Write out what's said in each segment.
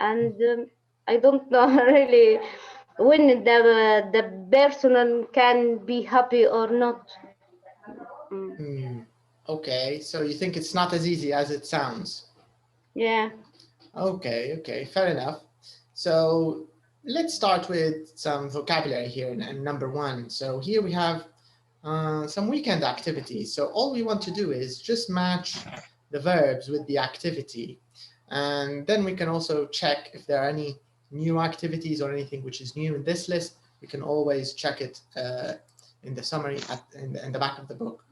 and I don't know really when the person can be happy or not. Okay, so you think it's not as easy as it sounds? Yeah. Okay, fair enough. So let's start with some vocabulary here and number one. So here we have some weekend activities. So all we want to do is just match the verbs with the activity. And then we can also check if there are any new activities or anything which is new in this list. We can always check it in the summary in the back of the book.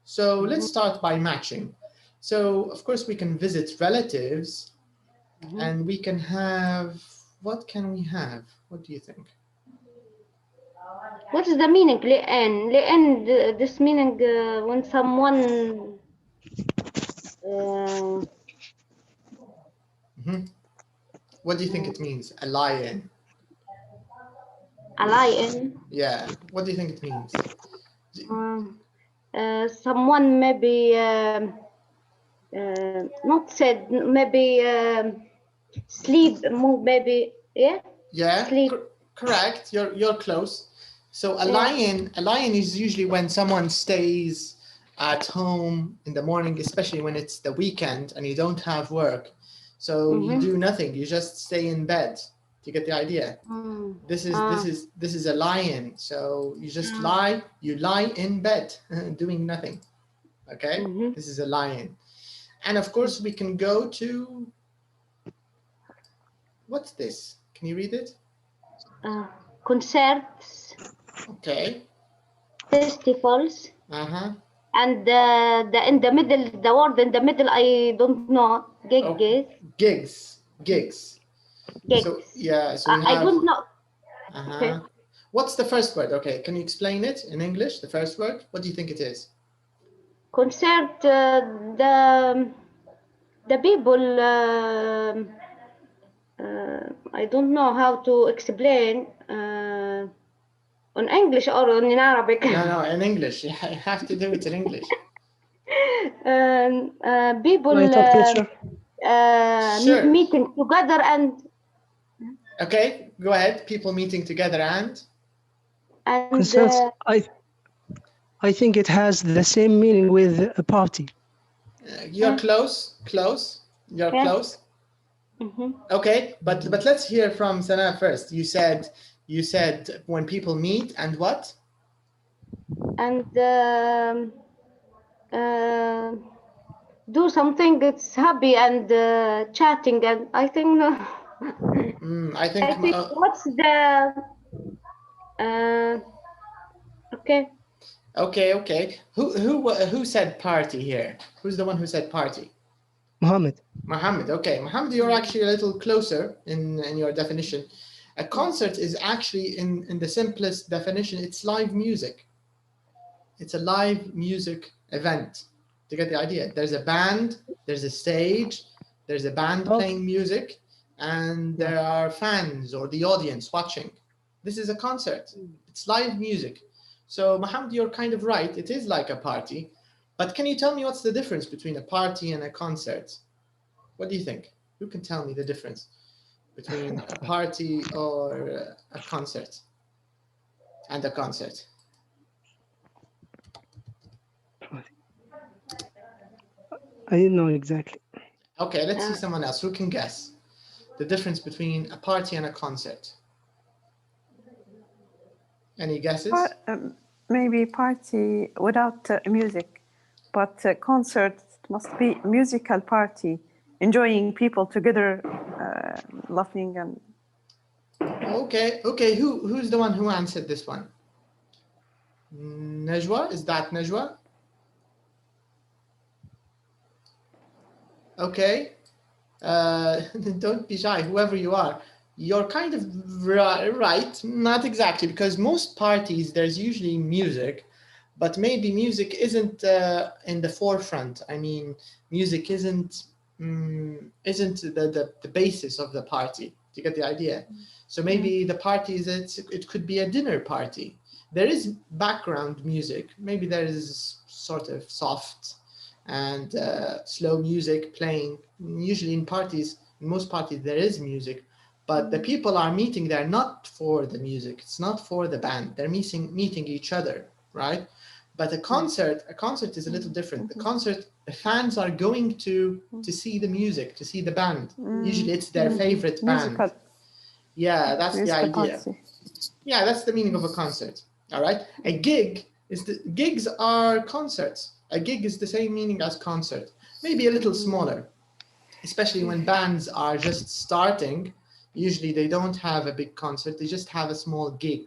So let's start by matching. So of course we can visit relatives and we can have, what can we have? What do you think? What is the meaning? لأن this meaning when someone What do you think it means? A lion. a lion. Yeah. What do you think it means? Someone maybe not said, maybe sleep, maybe, yeah. Yeah. Sleep. Correct. You're close. So a lion is usually when someone stays at home in the morning, especially when it's the weekend and you don't have work. So you do nothing. You just stay in bed. Do you get the idea? This is a lion. So you just lie. You lie in bed doing nothing. Okay. This is a lion. And of course we can go to, what's this? Can you read it? Concerts. Okay. Festivals. And in the middle, the word in the middle, I don't know. Gigs. So yeah, so we have, I don't know. Okay. What's the first word? Okay, can you explain it in English? The first word. What do you think it is? Concert. The people. I don't know how to explain. On English or in Arabic? No, in English. You have to do it in English. People meeting together and... Okay, go ahead. People meeting together and concerts. I think it has the same meaning with a party. You're close. You're close. Okay, but let's hear from Sana first. You said when people meet and what? And do something that's happy and chatting, and I think I think what's the okay. Who said party here? Who's the one who said party? Mohammed. Okay, Mohammed, you're actually a little closer in your definition. A concert is actually, in the simplest definition, it's live music. It's a live music event. Do you get the idea? There's a band, there's a stage, there's a band playing music, and there are fans or the audience watching. This is a concert. It's live music. So Mohammed, you're kind of right. It is like a party. But can you tell me what's the difference between a party and a concert? What do you think? Who can tell me the difference between a party or a concert and a concert? I didn't know exactly. Okay, let's see someone else. Who can guess the difference between a party and a concert? Any guesses? Maybe party without music, but concert must be musical party, enjoying people together, laughing and. Okay. Who's the one who answered this one? Najwa? Is that Najwa? Okay. Don't be shy, whoever you are. You're kind of right, not exactly, because most parties, there's usually music, but maybe music isn't in the forefront. I mean, music isn't the basis of the party. Do you get the idea? So maybe the party it could be a dinner party. There is background music. Maybe there is sort of soft and slow music playing. Usually in parties, In most parties there is music, but the people are meeting there not for the music. It's not for the band. They're meeting each other, right? But a concert is a little different. The concert, the fans are going to see the music, to see the band. Usually it's their favorite band. Musical. Yeah, that's the Musical idea. party. Yeah, that's the meaning of a concert. All right. A gig gigs are concerts. A gig is the same meaning as concert, maybe a little smaller, especially when bands are just starting. Usually they don't have a big concert, they just have a small gig.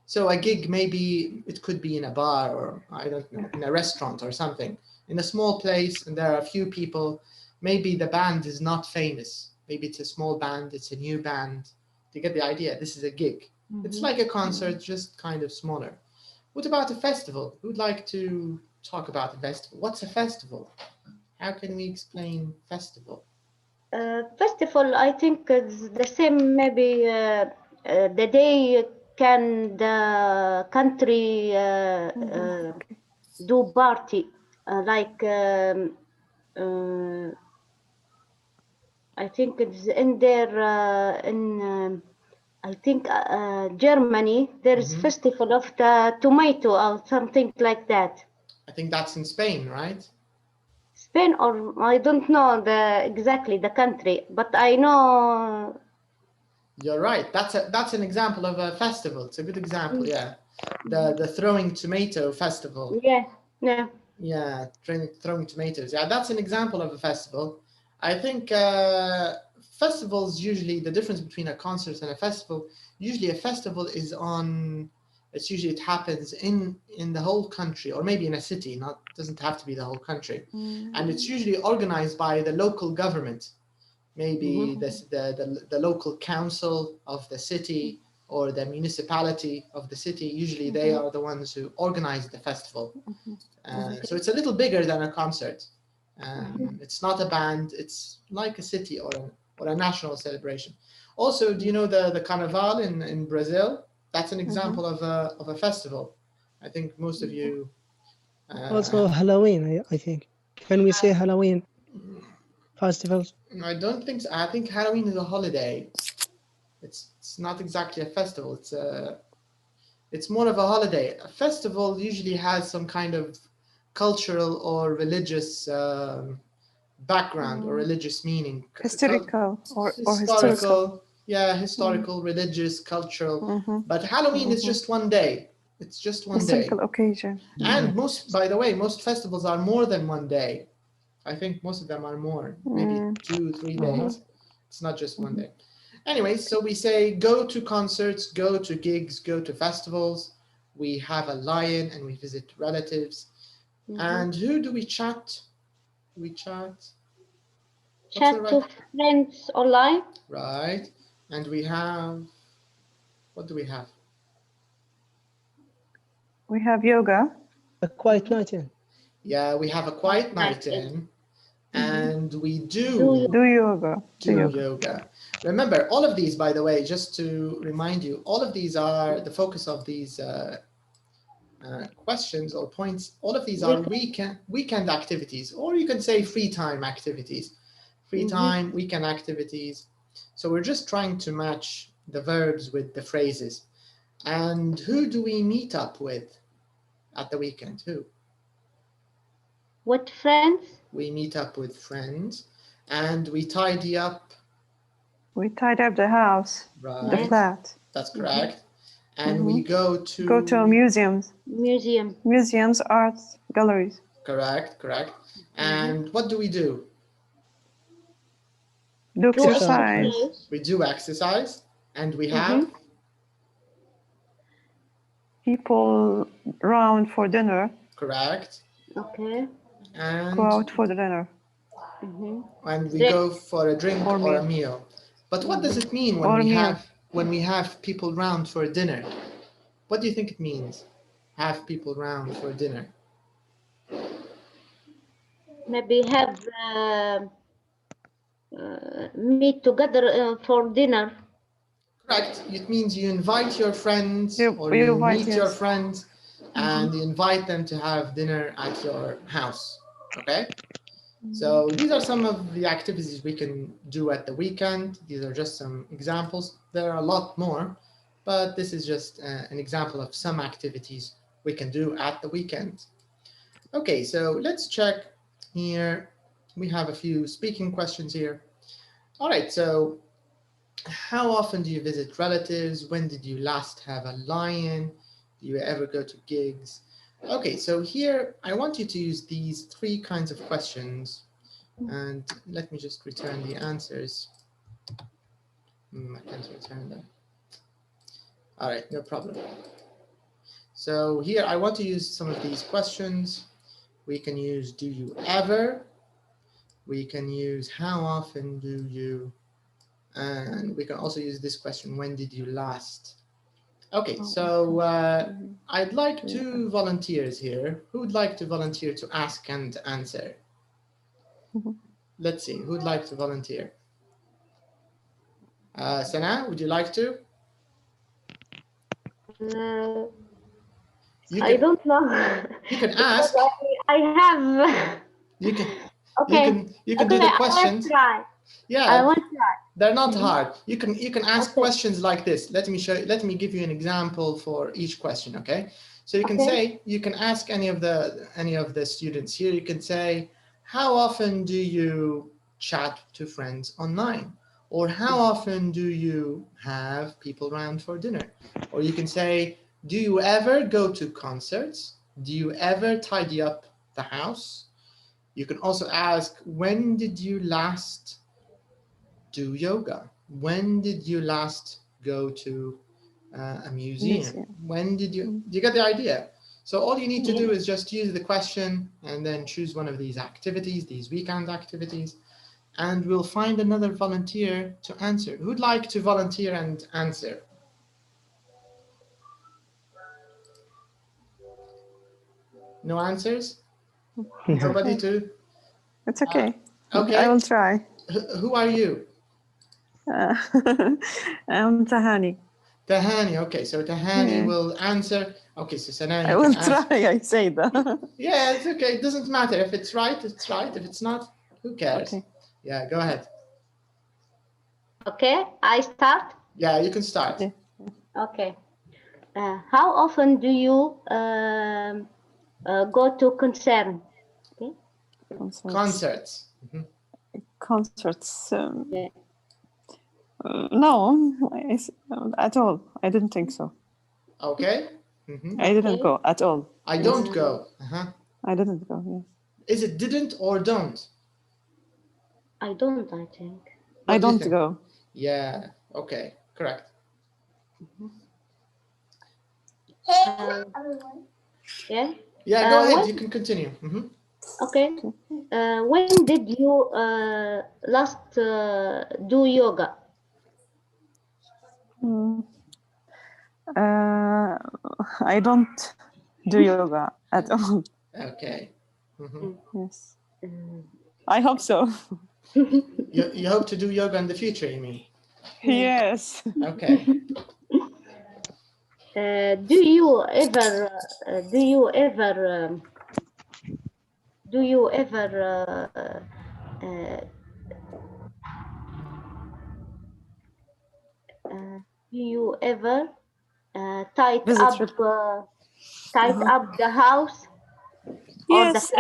So a gig, maybe it could be in a bar, or I don't know, in a restaurant or something, in a small place, and there are a few people. Maybe the band is not famous. Maybe it's a small band, it's a new band. You get the idea. This is a gig. It's like a concert, just kind of smaller. What about a festival? Who would like to talk about a festival? What's a festival? How can we explain festival? Festival, I think it's the same. Maybe the day can the country do party, like I think it's in there I think Germany, there is festival of the tomato or something like that. I think that's in Spain, right? Spain, or I don't know exactly the country, but I know. You're right. That's an example of a festival. It's a good example. Yeah, the throwing tomato festival. Yeah, yeah. Yeah, throwing tomatoes. Yeah, that's an example of a festival. I think festivals, usually the difference between a concert and a festival, usually a festival is on, it happens in the whole country, or maybe in a city, doesn't have to be the whole country. And it's usually organized by the local government, maybe the local council of the city or the municipality of the city. Usually they are the ones who organize the festival. So it's a little bigger than a concert. It's not a band, it's like a city or a national celebration. Also, do you know the Carnival in Brazil? That's an example of a festival. I think most of you... Also Halloween, I think. Can we say Halloween festivals? I don't think so. I think Halloween is a holiday. It's not exactly a festival. It's more of a holiday. A festival usually has some kind of cultural or religious background or religious meaning. Historical or historical. Historical, yeah, historical, religious, cultural. But Halloween is just one day. It's just one day. Simple occasion. And by the way, most festivals are more than one day. I think most of them are more, maybe 2-3 days. It's not just one day. Anyway, so we say go to concerts, go to gigs, go to festivals. We have a lion and we visit relatives. And who do we chat? We chat. Chat to friends online. Right. And we have, what do we have? We have yoga. A quiet night in. Yeah, we have a quiet night in. And we do yoga. yoga. Remember, all of these, by the way, just to remind you, all of these are the focus of these questions or points. All of these are weekend activities, or you can say free time activities. Free time, weekend activities. So we're just trying to match the verbs with the phrases. And who do we meet up with at the weekend? Who? What friends? We meet up with friends and we tidy up. We tidy up the house, the flat. That's correct. And we go to museums. Museums, arts, galleries. Correct. And what do we do? Do exercise. We do exercise, and we have people round for dinner. Correct. Okay. And go out for the dinner. And we go for a drink or a meal. But what does it mean when we have people round for dinner? What do you think it means? Have people round for dinner? Maybe have meet together for dinner. Correct. It means you invite your friends or you meet your friends and you invite them to have dinner at your house. Okay? So these are some of the activities we can do at the weekend. These are just some examples. There are a lot more, but this is just an example of some activities we can do at the weekend. Okay, so let's check here. We have a few speaking questions here. All right, so how often do you visit relatives? When did you last have a lion? Do you ever go to gigs? Okay, so here I want you to use these 3 kinds of questions, and let me just return the answers. I can't return them. All right, no problem. So here I want to use some of these questions. We can use do you ever? We can use how often do you? And we can also use this question, when did you last? Okay, so I'd like 2 volunteers here. Who would like to volunteer to ask and answer? Let's see, who'd like to volunteer? Sana, would you like to? I don't know. You can ask. I have. You can. Okay. You can do the questions. I want to try. Yeah. I want to try. They're not hard. You can ask Okay. questions like this. Let me give you an example for each question. Okay. So you can say, you can ask any of the students here. You can say, how often do you chat to friends online? Or how often do you have people around for dinner? Or you can say, do you ever go to concerts? Do you ever tidy up the house? You can also ask, when did you last do yoga? When did you last go to a museum? When did you get the idea? So all you need to do is just use the question and then choose one of these activities, these weekend activities, and we'll find another volunteer to answer. Who'd like to volunteer and answer? No answers? Nobody to? It's okay. Okay. I will try. Who are you? I'm Tahani. Tahani, okay, so Tahani will answer. Okay, so Sana, I will try, I say that. Yeah, it's okay, it doesn't matter. If it's right, it's right. If it's not, who cares? Okay. Yeah, go ahead. Okay, I start? Yeah, you can start. Yeah. Okay. How often do you go to concert? Okay. Concerts. Concerts. No, at all. I didn't think so. Okay. I didn't go at all. I don't go. I didn't go, yes. Is it didn't or don't? I don't, I think. I don't go. Yeah, okay, correct. Yeah? Yeah, go ahead, you can continue. Okay. When did you last do yoga? I don't do yoga at all. Okay. Yes. I hope so. You hope to do yoga in the future, you mean? Yes. Okay. Do you ever tight up the house? Yes.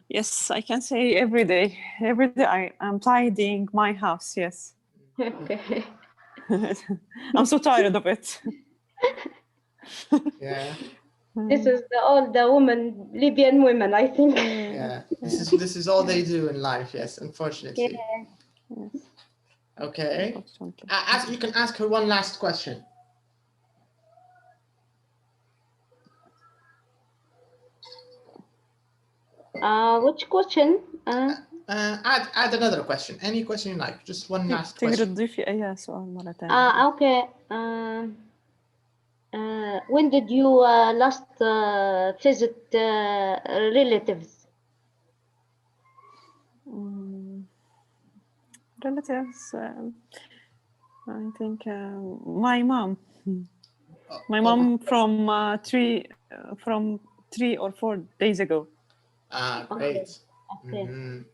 Yes, I can say every day. Every day I'm tidying my house. Yes. Okay. I'm so tired of it. Yeah. This is all the Libyan women, I think. Yeah. This is all they do in life. Yes, unfortunately. Yeah. Yes. Okay. You can ask her one last question. Which question? Add another question. Any question you like. Just one last question. تضيفي أي سؤال مرة ثانية. Okay. When did you last visit relatives? Relatives. I think my mom. My mom from 3 or 4 days ago. Great. Okay. Mhm.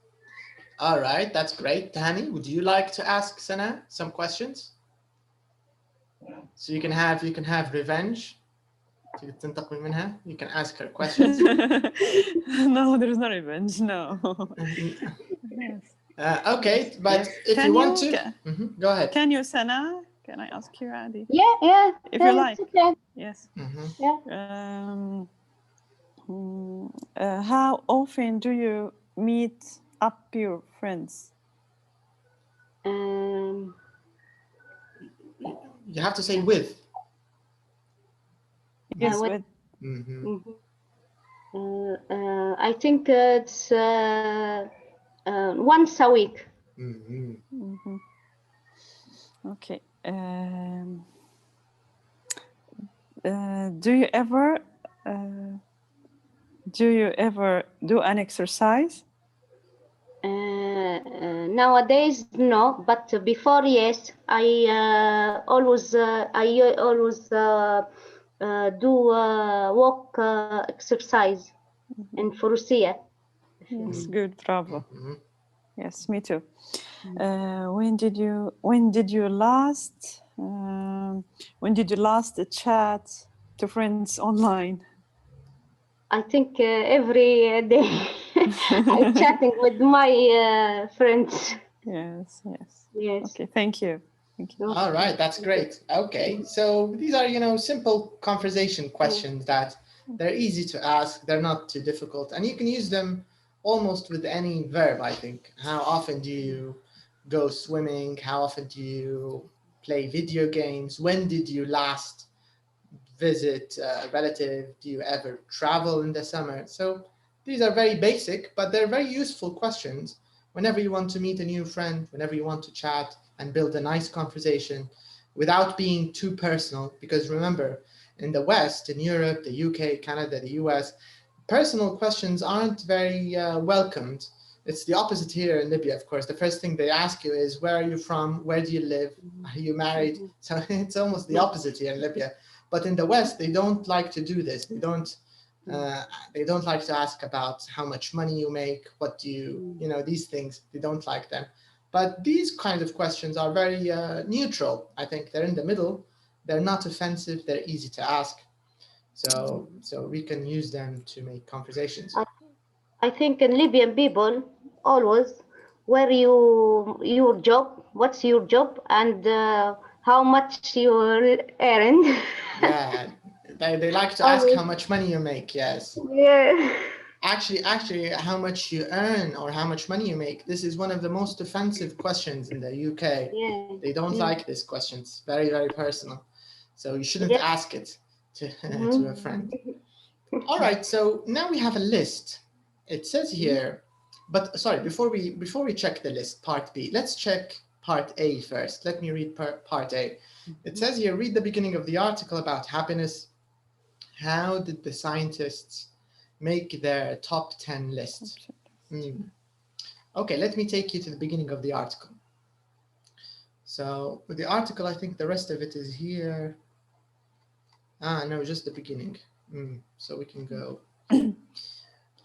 All right, that's great. Tani, would you like to ask Sana some questions? So you can have revenge. تنتقم منها. You can ask her questions. No, there's no revenge. No. Yes. Okay, but Yes. if Can you want you- to, go ahead. Can you, Sana? Can I ask you, Adi? Yeah. If you it's like. okay. Yes. Yeah. How often do you meet up your friends? You have to say with. Yes, with- with. I think it's once a week. Okay. Do you ever do an exercise? Nowadays, no, but before, yes. I always do walk exercise in Furusiyah. Yes, good, bravo. Yes, me too. When did you last chat to friends online? I think every day I'm chatting with my friends. Yes. Yes. Okay, thank you. All right, that's great. Okay, so these are, simple conversation questions that they're easy to ask. They're not too difficult, and you can use them almost with any verb, I think. How often do you go swimming? How often do you play video games? When did you last visit a relative? Do you ever travel in the summer? So these are very basic, but they're very useful questions whenever you want to meet a new friend, whenever you want to chat and build a nice conversation without being too personal. Because remember, in the West, in Europe, the UK, Canada, the US, personal questions aren't very welcomed. It's the opposite here in Libya, of course. The first thing they ask you is, where are you from? Where do you live? Are you married? So it's almost the opposite here in Libya. But in the West, they don't like to do this. They don't like to ask about how much money you make, what do you, these things. They don't like them. But these kinds of questions are very neutral. I think they're in the middle. They're not offensive. They're easy to ask. So we can use them to make conversations. I think in Libyan people always, where your job, what's your job, and how much you earn. Yeah, they like to ask how much money you make. Yes. Yeah. Actually, how much you earn or how much money you make. This is one of the most offensive questions in the UK. Yeah. They don't like this question. It's very, very personal. So you shouldn't ask it to a friend. All right, so now we have a list. It says here, but sorry, before we check the list, part B, let's check part A first. Let me read part A. It says here, read the beginning of the article about happiness. How did the scientists make their top 10 list? Okay, let me take you to the beginning of the article. So with the article, I think the rest of it is here. No, just the beginning. So we can go.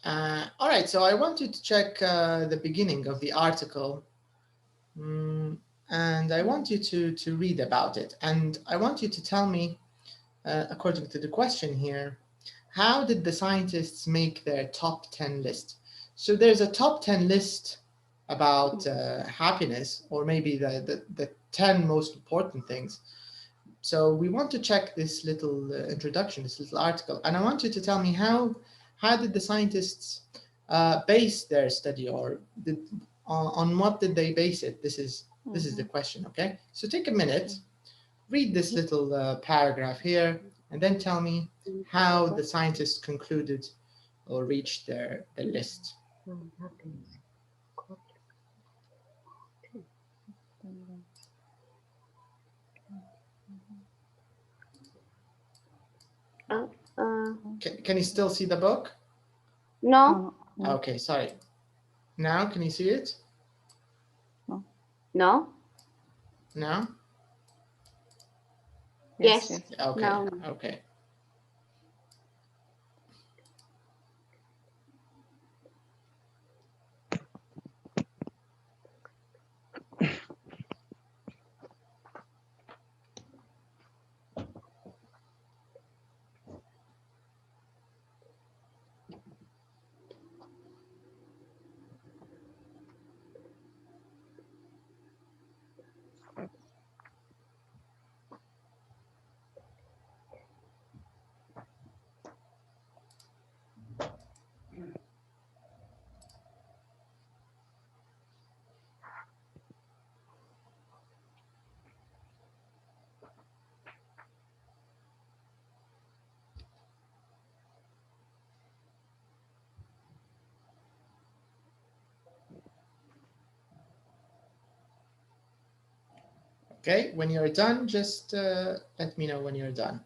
All right, so I want you to check the beginning of the article. And I want you to read about it. And I want you to tell me, according to the question here, how did the scientists make their top 10 list? So there's a top 10 list about happiness, or maybe the 10 most important things. So we want to check this little introduction, this little article, and I want you to tell me how did the scientists base their study, or on what did they base it? This is the question, okay? So take a minute, read this little paragraph here, and then tell me how the scientists concluded or reached the list. Can you still see the book? No. Okay, sorry. Now, can you see it? No. Now? Yes. Okay. No. Okay. Okay, when you're done, just let me know when you're done.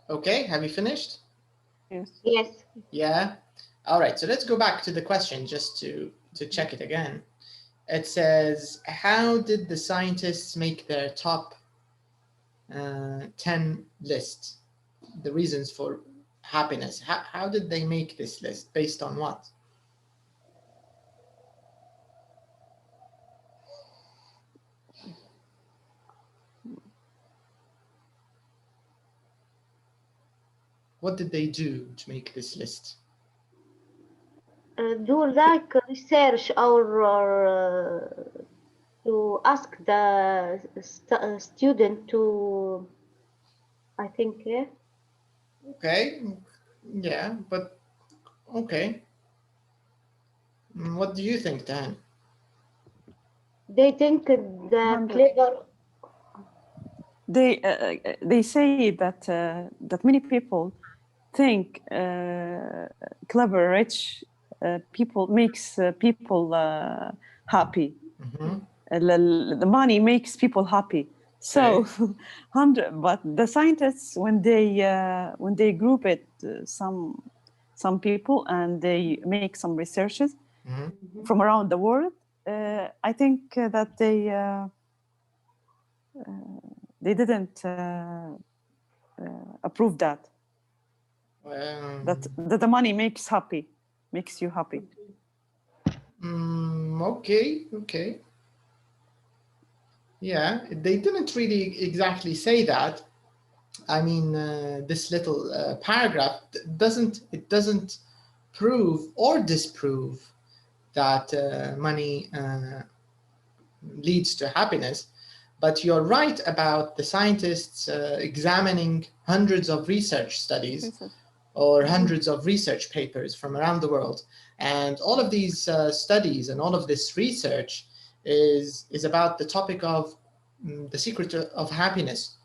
Okay, have you finished? Yes. Yes. Yeah. All right, so let's go back to the question just to check it again. It says, how did the scientists make their top 10 list? The reasons for happiness. How did they make this list? Based on what? What did they do to make this list? Do like research or to ask the student to, I think, yeah. Okay, yeah, but okay. What do you think, Dan? They think the clever. They say that that many people think clever, rich people makes people happy. The money makes people happy. So, but the scientists, when they group it, some people, and they make some researches from around the world, I think that they didn't approve that. That the money makes you happy. Okay. Yeah, they didn't really exactly say that. I mean, this little paragraph doesn't prove or disprove that money leads to happiness. But you're right about the scientists examining hundreds of research studies or hundreds of research papers from around the world. And all of these studies and all of this research is about the topic of the secret of happiness.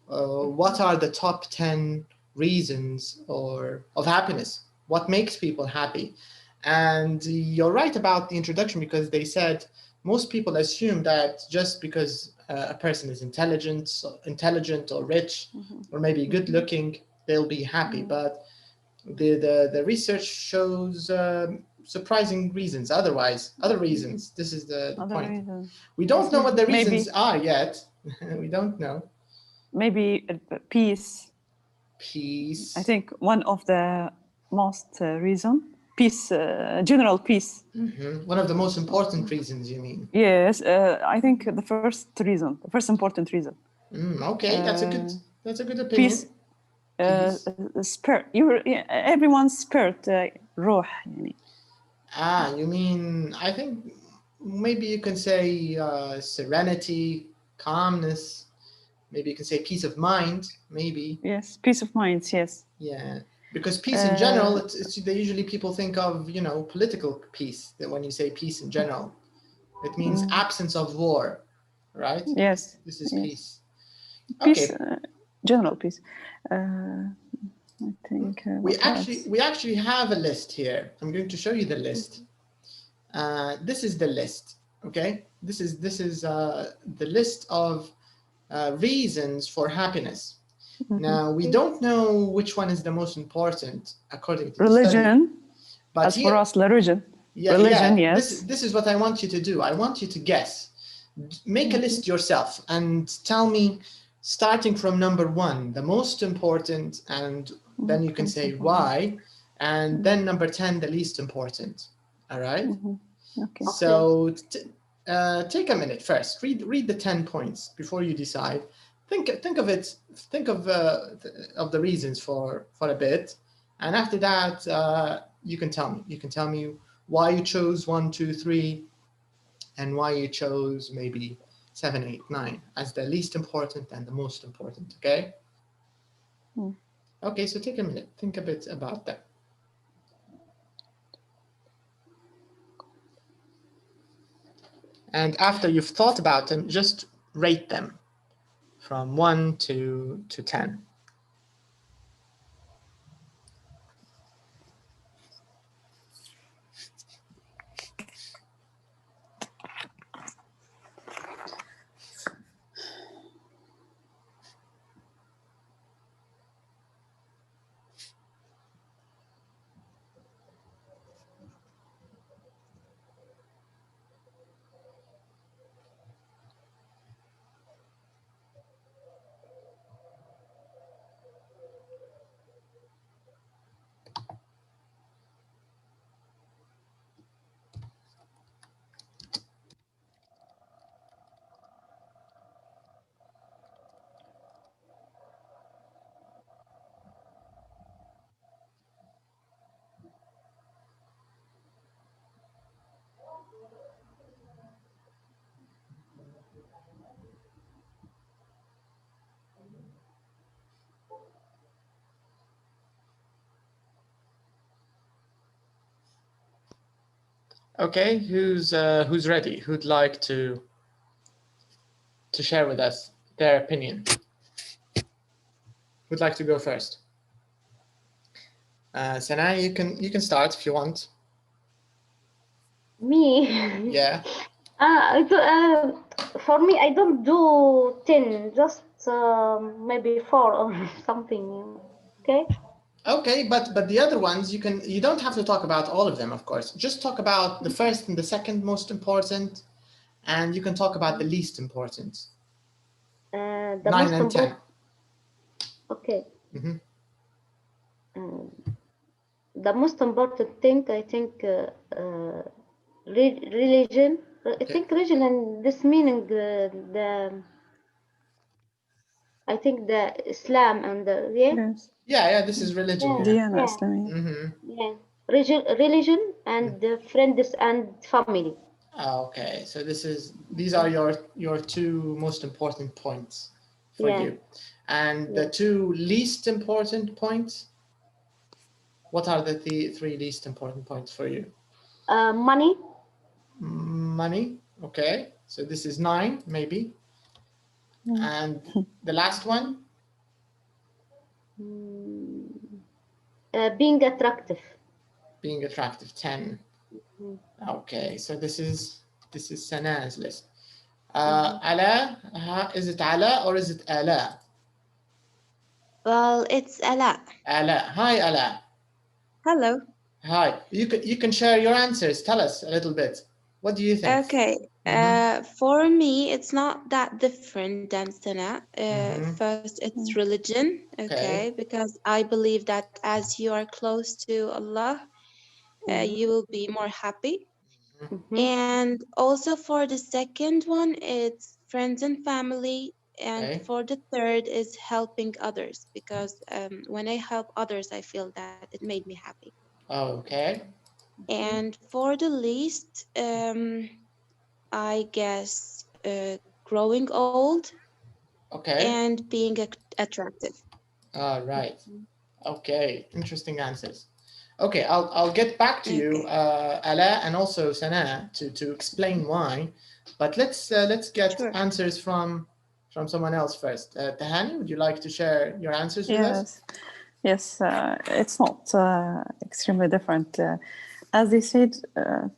What are the top 10 reasons of happiness? What makes people happy? And you're right about the introduction, because they said most people assume that just because a person is intelligent or rich, or maybe good looking, they'll be happy. But the research shows surprising reasons. Other reasons. This is the point. Reasons. We don't know what the reasons are yet. We don't know. Maybe peace. I think one of the most reason. Peace, general peace. One of the most important reasons, you mean? Yes, I think the first important reason. Okay, that's a good opinion. Peace. Spirit. Everyone's spirit. روح. You mean? I think maybe you can say serenity, calmness. Maybe you can say peace of mind. Maybe. Yes, peace of mind. Yes. Yeah. Because peace in general, they usually people think of, political peace. That when you say peace in general, it means absence of war, right? Yes. This is peace. Peace, okay. General peace. I think we actually have a list here. I'm going to show you the list. This is the list. Okay, this is the list of reasons for happiness. Now, we don't know which one is the most important according to religion, the study. But as for us, religion. Religion, yes. This is what I want you to do. I want you to guess. Make a list yourself and tell me, starting from number 1, the most important, and then you can say why, and then number 10, the least important. All right? Okay. So take a minute first. Read the 10 points before you decide. Think of it. Think of the reasons for a bit, and after that, you can tell me. You can tell me why you chose 1, 2, 3, and why you chose maybe 7, 8, 9 as the least important and the most important. Okay. Okay. So take a minute. Think a bit about that. And after you've thought about them, just rate them from 1 to 10. Okay, who's ready? Who'd like to share with us their opinion? Who'd like to go first? Sana, you can start if you want. Me? Yeah. For me, I don't do 10, just maybe 4 or something. Okay. Okay, but the other ones you don't have to talk about all of them, of course. Just talk about the first and the second most important, and you can talk about the least important. The 9 most and 10. important. Okay. The most important thing, I think, religion. I think religion and this meaning I think the Islam and the Yes. Yeah, this is religion. Diyana Islamiya. Yeah, religion and friends and family. Okay, so these are your 2 most important points for you. And the 2 least important points, what are the 3 least important points for you? Money. Money, okay. So this is 9, maybe. And the last one? Being attractive. Being attractive, 10. Okay, so this is Sana's list. Ala, is it Ala or is it Ala? Well, it's Ala. Ala. Hi, Ala. Hello. Hi. You can share your answers. Tell us a little bit. What do you think? Okay. For me, it's not that different than Sana. First, it's religion. Okay, because I believe that as you are close to Allah, you will be more happy. And also for the second one, it's friends and family. And for the third is helping others, because when I help others, I feel that it made me happy. Okay. And for the least, I guess growing old. Okay. And being attractive. All right. Okay. Interesting answers. Okay, I'll get back to you, Ala, and also Sana to explain why. But let's get answers from someone else first. Tahani, would you like to share your answers with us? Yes, it's not extremely different. As I said,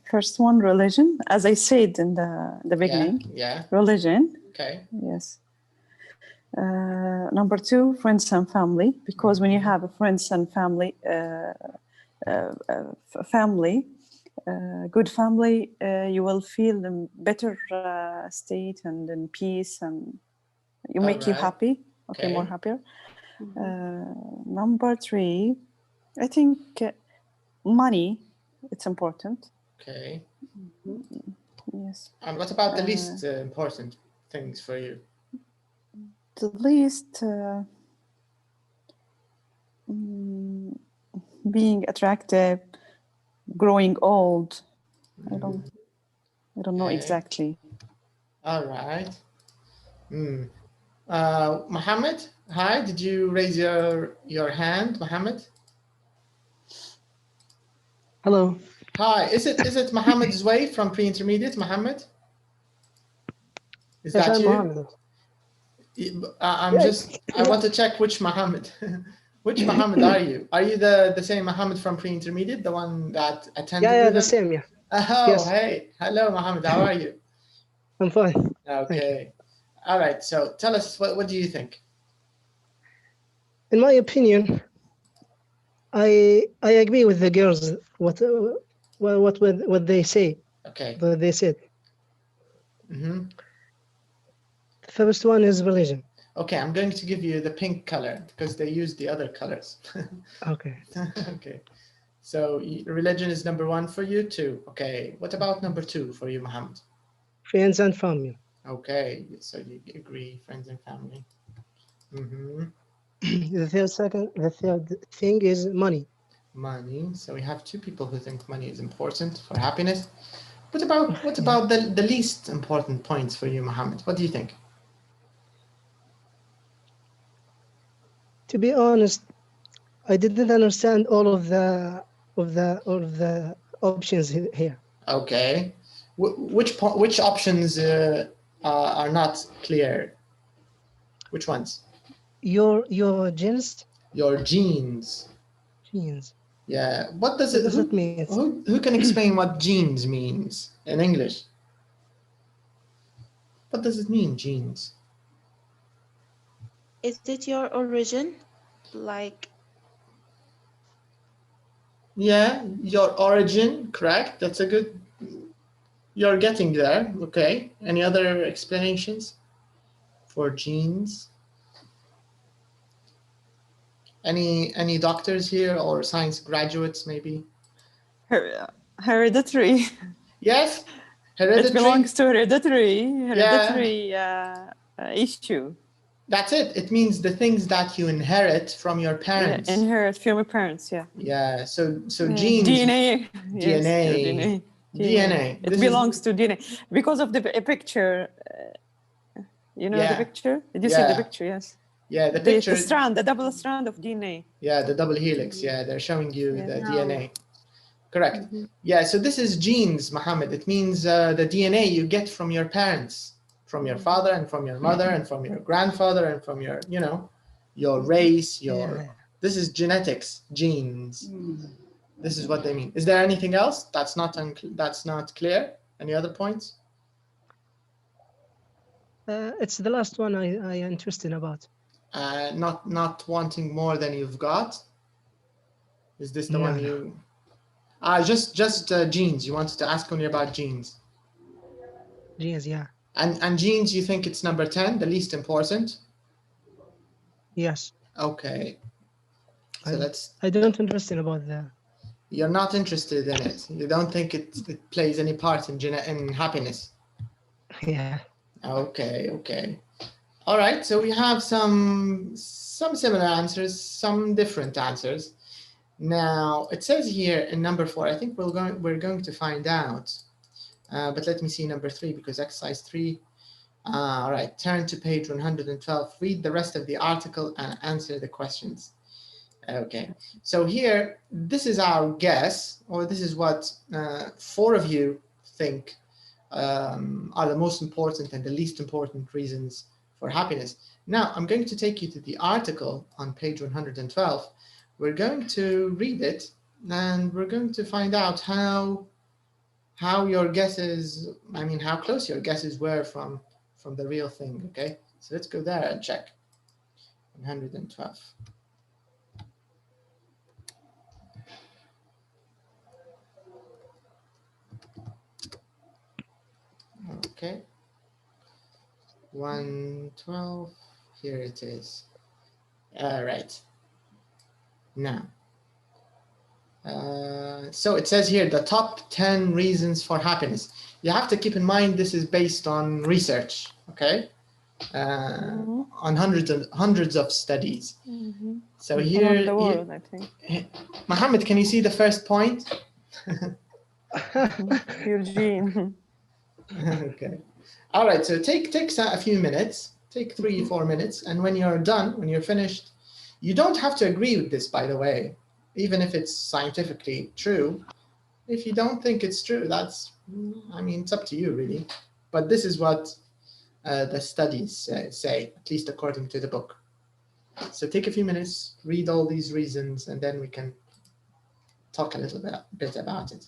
first one, religion. As I said in the beginning, religion. Okay. Yes. Number 2, friends and family. Because when you have a friends and family, good family, you will feel in better state and in peace, and you make you happy. Okay, more happier. Number 3, I think money, it's important. Okay. Yes. And what about the least important things for you? The least being attractive, growing old. I don't know exactly. All right. Mohammed, hi. Did you raise your hand, Mohammed? Hello. Hi. Is it Mohammed's way from pre-intermediate, Mohammed? Is Yes, that I'm you? Mohammed. I want to check which Mohammed. Which Mohammed are you? Are you the same Mohammed from pre-intermediate, the one that attended Yeah, with the them? same, yeah. Oh, Yes. hey. Hello, Mohammed. How are you? I'm fine. Okay. All right. So tell us, what do you think? In my opinion, I agree with the girls what they say. Okay. What they said. The first one is religion. Okay, I'm going to give you the pink color because they use the other colors. Okay. Okay. So religion is number 1 for you too. Okay. What about number 2 for you, Mohammed? Friends and family. Okay. So you agree, friends and family. The third thing is money. Money. So we have 2 people who think money is important for happiness. What about the least important points for you, Mohammed? What do you think? To be honest, I didn't understand all of the options here. Okay. Which options are not clear? Which ones? Your genes. Your genes. Genes. Yeah. What does it mean? Who can explain what genes means in English? What does it mean, genes? Is it your origin? Like. Yeah, your origin, correct. That's a good. You're getting there. Okay. Any other explanations for genes? Any doctors here or science graduates maybe? Hereditary. Yes, hereditary. It belongs to hereditary issue. That's it. It means the things that you inherit from your parents. Yeah, inherit from your parents, yeah. Yeah, so genes. DNA. Yes, DNA. DNA. It belongs to DNA. Because of the picture, you know the picture? Did you see the picture? Yes. Yeah, the picture. The double strand of DNA. Yeah, the double helix. Yeah, they're showing you the DNA. Correct. Yeah, so this is genes, Mohammed. It means the DNA you get from your parents, from your father and from your mother and from your grandfather and from your, your race, This is genetics, genes. This is what they mean. Is there anything else that's not clear? Any other points? It's the last one I am interested about. Not wanting more than you've got. Is this the one you? Just genes. You wanted to ask only about genes. Genes, yeah. And genes, you think it's number 10, the least important? Yes. Okay. So I don't interested about that. You're not interested in it. You don't think it plays any part in happiness. Yeah. Okay. All right. So we have some similar answers, some different answers. Now it says here in number 4. I think we're going to find out. But let me see number 3 because exercise 3. All right. Turn to page 112. Read the rest of the article and answer the questions. Okay. So here, this is our guess, or this is what 4 of you think are the most important and the least important reasons for happiness. Now, I'm going to take you to the article on page 112. We're going to read it, and we're going to find out how your guesses, how close your guesses were from the real thing, okay? So let's go there and check. 112. Okay. 112, here it is. All right. Now, So it says here the top 10 reasons for happiness. You have to keep in mind this is based on research, okay? On hundreds of studies. So here, the world, I think. Mohammed, can you see the first point? Eugene. Okay. All right. So take a few minutes. Take 3-4 minutes, and when you're done, when you're finished, you don't have to agree with this, by the way, even if it's scientifically true. If you don't think it's true, that's, I mean, it's up to you, really. But this is what the studies say, at least according to the book. So take a few minutes, read all these reasons, and then we can talk a little bit about it.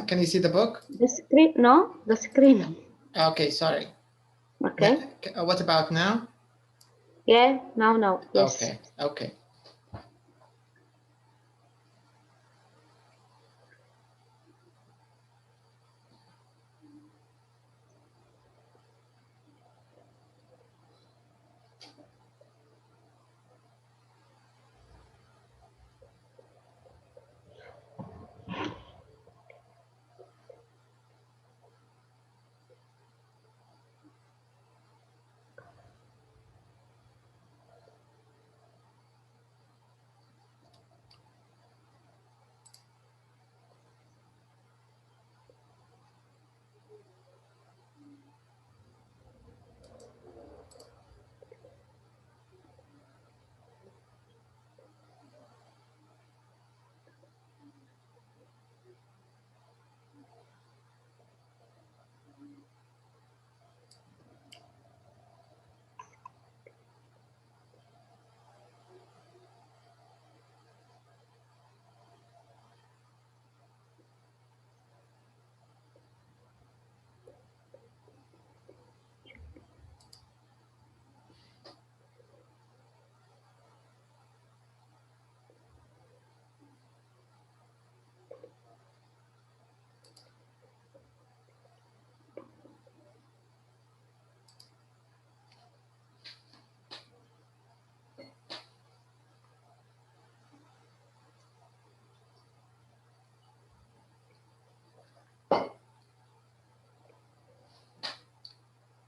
Can you see the book? The screen, no, the screen. Okay, sorry. Okay. What about now? Yeah, now, yes. Okay.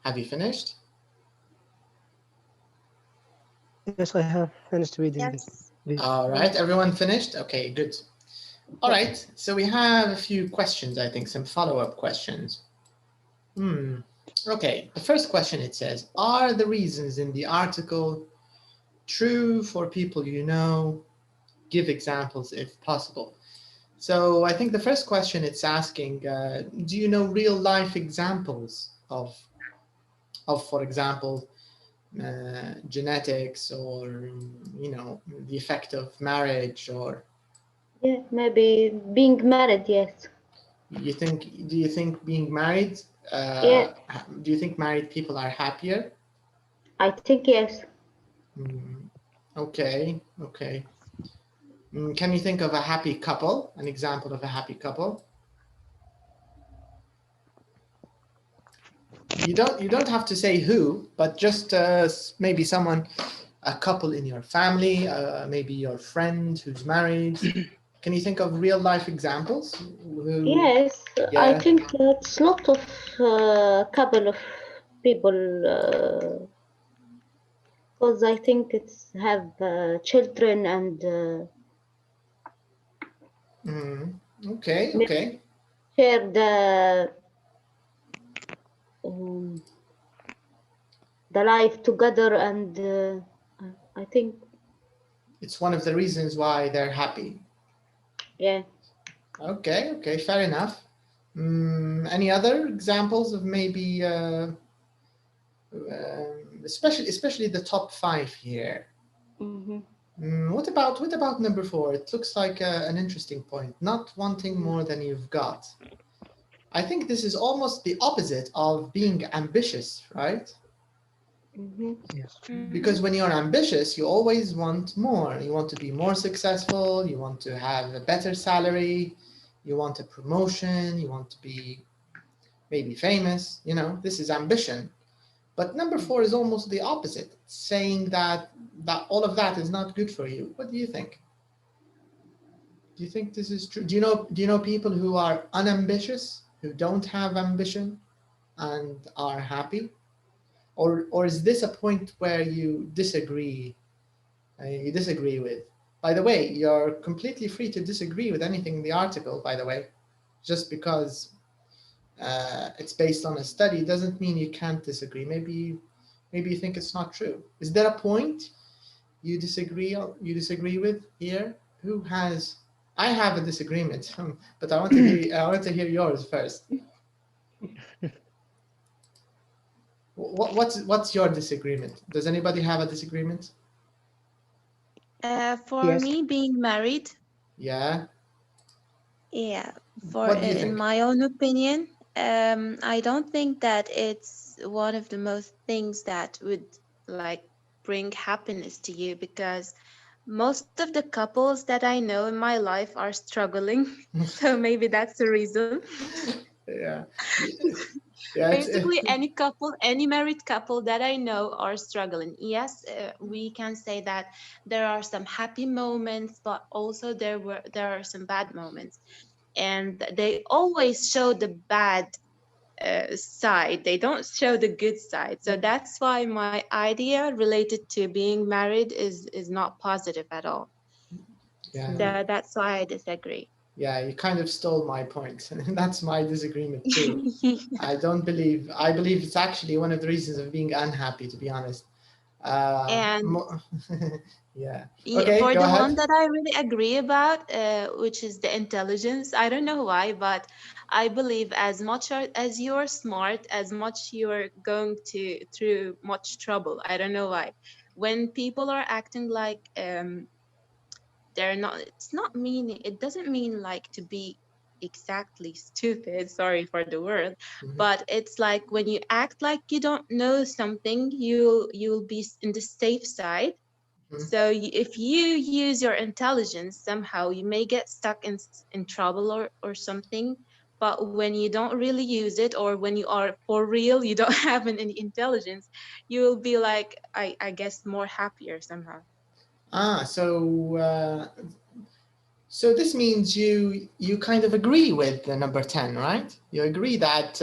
Have you finished? Yes, I have finished reading Yes. this. All right, everyone finished? Okay, good. All right, so we have a few questions, I think, some follow-up questions. Okay, the first question, it says, are the reasons in the article true for people you know? Give examples if possible. So I think the first question it's asking, do you know real life examples of for example, genetics or, you know, the effect of marriage or? Yeah, maybe being married, yes. Do you think being married Yeah. Do you think married people are happier? I think yes. Okay, okay. Can you think of a happy couple? An example of a happy couple? You don't have to say who, but just maybe someone, a couple in your family, maybe your friend who's married. Can you think of real life examples? Yes, I Yeah. think it's a lot of couple of people because I think it's have children and Okay, okay. share the life together, and I think It's one of the reasons why they're happy. yeah. Okay, okay, fair enough. Any other examples of maybe, especially the top 5 here? What about number 4? It looks like an interesting point. Not wanting more than you've got. I think this is almost the opposite of being ambitious, right? Yes. Because when you're ambitious, you always want more. You want to be more successful. You want to have a better salary. You want a promotion. You want to be maybe famous. You know, this is ambition. But number 4 is almost the opposite, saying that all of that is not good for you. What do you think? Do you think this is true? Do you know people who are unambitious, who don't have ambition and are happy? Or is this a point where you disagree? You disagree with? By the way, you're completely free to disagree with anything in the article, by the way. Just because it's based on a study doesn't mean you can't disagree. Maybe you think it's not true. Is there a point you disagree with here? Who has? I have a disagreement, but I want to hear yours first. What's your disagreement? Does anybody have a disagreement? For Yes. me, being married, Yeah. yeah, What do you in think? my own opinion, I don't think that it's one of the most things that would like bring happiness to you, because most of the couples that I know in my life are struggling. So maybe that's the reason. Yeah. Yeah. Basically, any married couple that I know are struggling. Yes, we can say that there are some happy moments, but also there are some bad moments, and they always show the bad side. They don't show the good side. So that's why my idea related to being married is not positive at all. Yeah. So that's why I disagree. Yeah, you kind of stole my point. That's my disagreement too. I believe it's actually one of the reasons of being unhappy, to be honest. And Yeah. yeah, Okay, for go the one ahead. that I really agree about, which is the intelligence, I don't know why, but I believe as much as you're smart, as much you're going to through much trouble. I don't know why. When people are acting like they're not, it's not meaning, it doesn't mean like to be exactly stupid, sorry for the word, but it's like when you act like you don't know something, you'll be in the safe side. So if you use your intelligence somehow, you may get stuck in trouble or something. But when you don't really use it, or when you are for real, you don't have any intelligence, you will be like, I guess, more happier somehow. So this means you kind of agree with the number 10, right? You agree that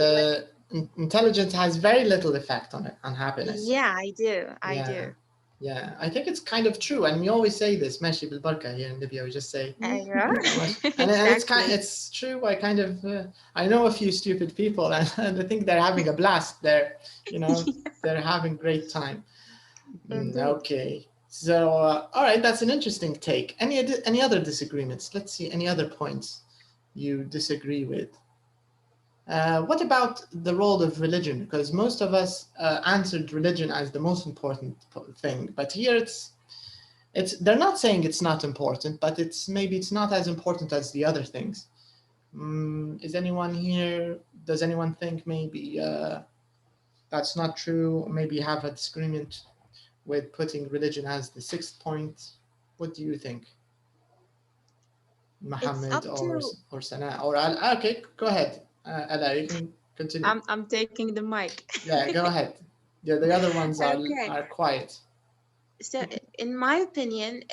intelligence has very little effect on happiness. Yeah, I do. I Yeah. do. Yeah, I think it's kind of true, and we always say this. ماشي بالبركة here in Libya, we just say, Yeah. and Exactly. it's true. I know a few stupid people, and I think they're having a blast. They're having great time. Indeed. Okay, so all right, that's an interesting take. Any other disagreements? Let's see, any other points you disagree with? What about the role of religion? Because most of us answered religion as the most important thing, but here it's they're not saying it's not important, but maybe it's not as important as the other things. Is anyone here? Does anyone think maybe that's not true? Maybe you have a disagreement with putting religion as the 6th point. What do you think? Mohammed or Sana or Al? Okay, go ahead. Ala, you can continue. I'm taking the mic. Yeah, go ahead. Yeah, the other ones are quiet. So, in my opinion,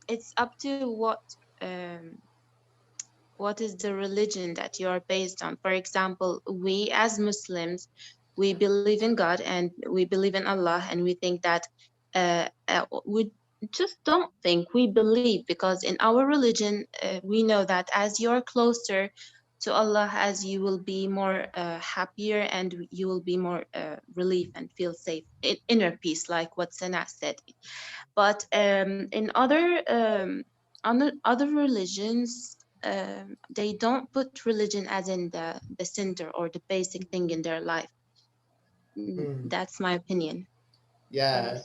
it's up to what is the religion that you are based on. For example, we as Muslims, we believe in God and we believe in Allah, and we think that we just don't think, we believe, because in our religion, we know that as you're closer to Allah, as you will be more happier, and you will be more relief and feel safe, inner peace, like what Sana said. But in other religions, they don't put religion as in the center or the basic thing in their life. That's my opinion. Yeah,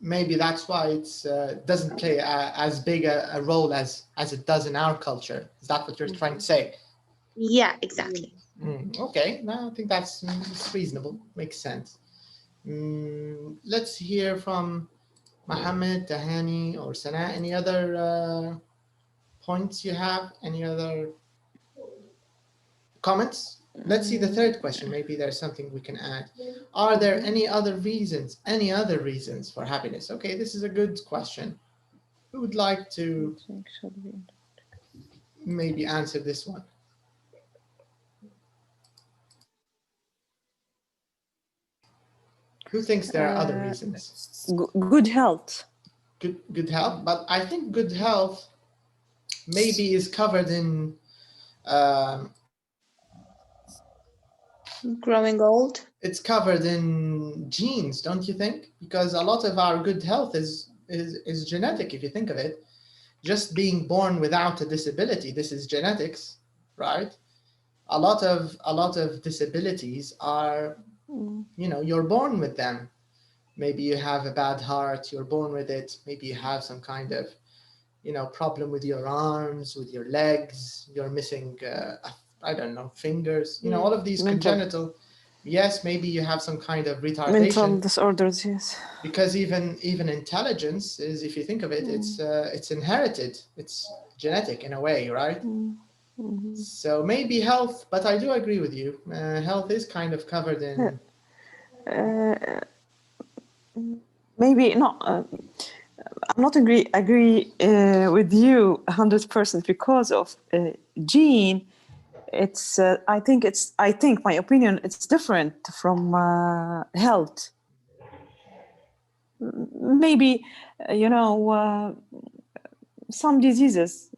maybe that's why it's doesn't play as big a role as it does in our culture. Is that what you're trying to say? Yeah, exactly. Okay, no, I think that's reasonable. Makes sense. Let's hear from Mohammed, Tahani, or Sana. Any other points you have? Any other comments? Let's see the third question. Maybe there's something we can add. Are there any other reasons for happiness? Okay, this is a good question. Who would like to maybe answer this one? Who thinks there are other reasons? Good health. Good health, but I think good health maybe is covered in growing old. It's covered in genes, don't you think? Because a lot of our good health is genetic, if you think of it. Just being born without a disability, this is genetics, right? A lot of disabilities are, you're born with them. Maybe you have a bad heart, you're born with it. Maybe you have some kind of, problem with your arms, with your legs, you're missing, I don't know, fingers, all of these congenital. Yes, maybe you have some kind of retardation. Mental disorders, yes. Because even intelligence is, if you think of it, it's inherited. It's genetic in a way, right? So maybe health, but I do agree with you. Health is kind of covered in. Maybe not. I'm not agree with you 100% because of gene. It's I think my opinion, it's different from health. Maybe some diseases,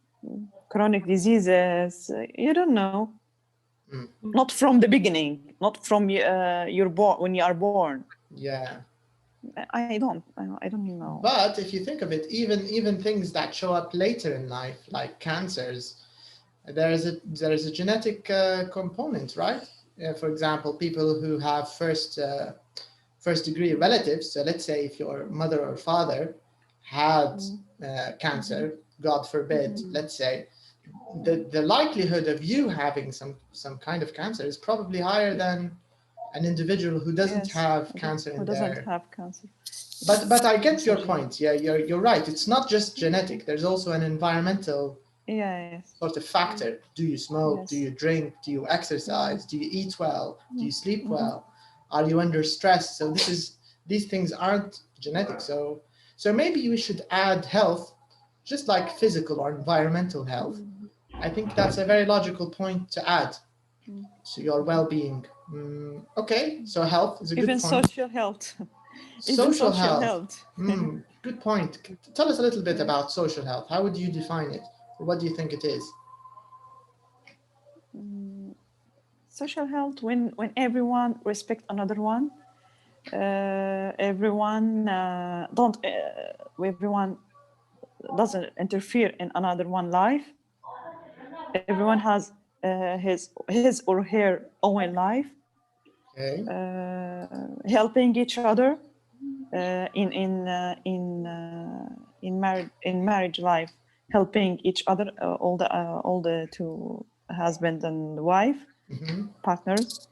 chronic diseases, you don't know. Not from the beginning, not from you're born, when you are born. Yeah. I don't know. But if you think of it, even things that show up later in life, like cancers, there is a genetic component, right? For example, people who have first degree relatives. So let's say if your mother or father had cancer, God forbid, let's say, the likelihood of you having some kind of cancer is probably higher than an individual who doesn't have cancer in there. Who doesn't have cancer. But I get your point. Yeah, you're right. It's not just genetic. There's also an environmental sort of factor. Do you smoke? Yes. Do you drink? Do you exercise? Do you eat well? Do you sleep well? Are you under stress? So these things aren't genetic. So maybe we should add health, just like physical or environmental health. I think that's a very logical point to add to your well-being. Okay, so health is a good point. Even social health. Social health. Good point. Tell us a little bit about social health. How would you define it? Or what do you think it is? Social health, when everyone respect another one, everyone doesn't interfere in another one's life. Everyone has his or her own life. Okay. Helping each other in marriage life, helping each other all the to husband and wife, partners,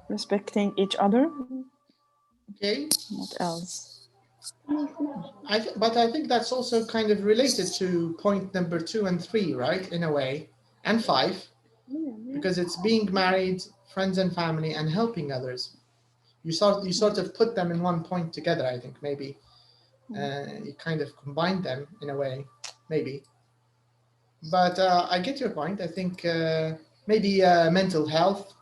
respecting each other. Okay. What else? But I think that's also kind of related to point number 2 and 3, right? In a way, and 5, because it's being married, friends and family, and helping others. You sort of put them in one point together. I think maybe you kind of combine them in a way, maybe. But I get your point. I think maybe mental health.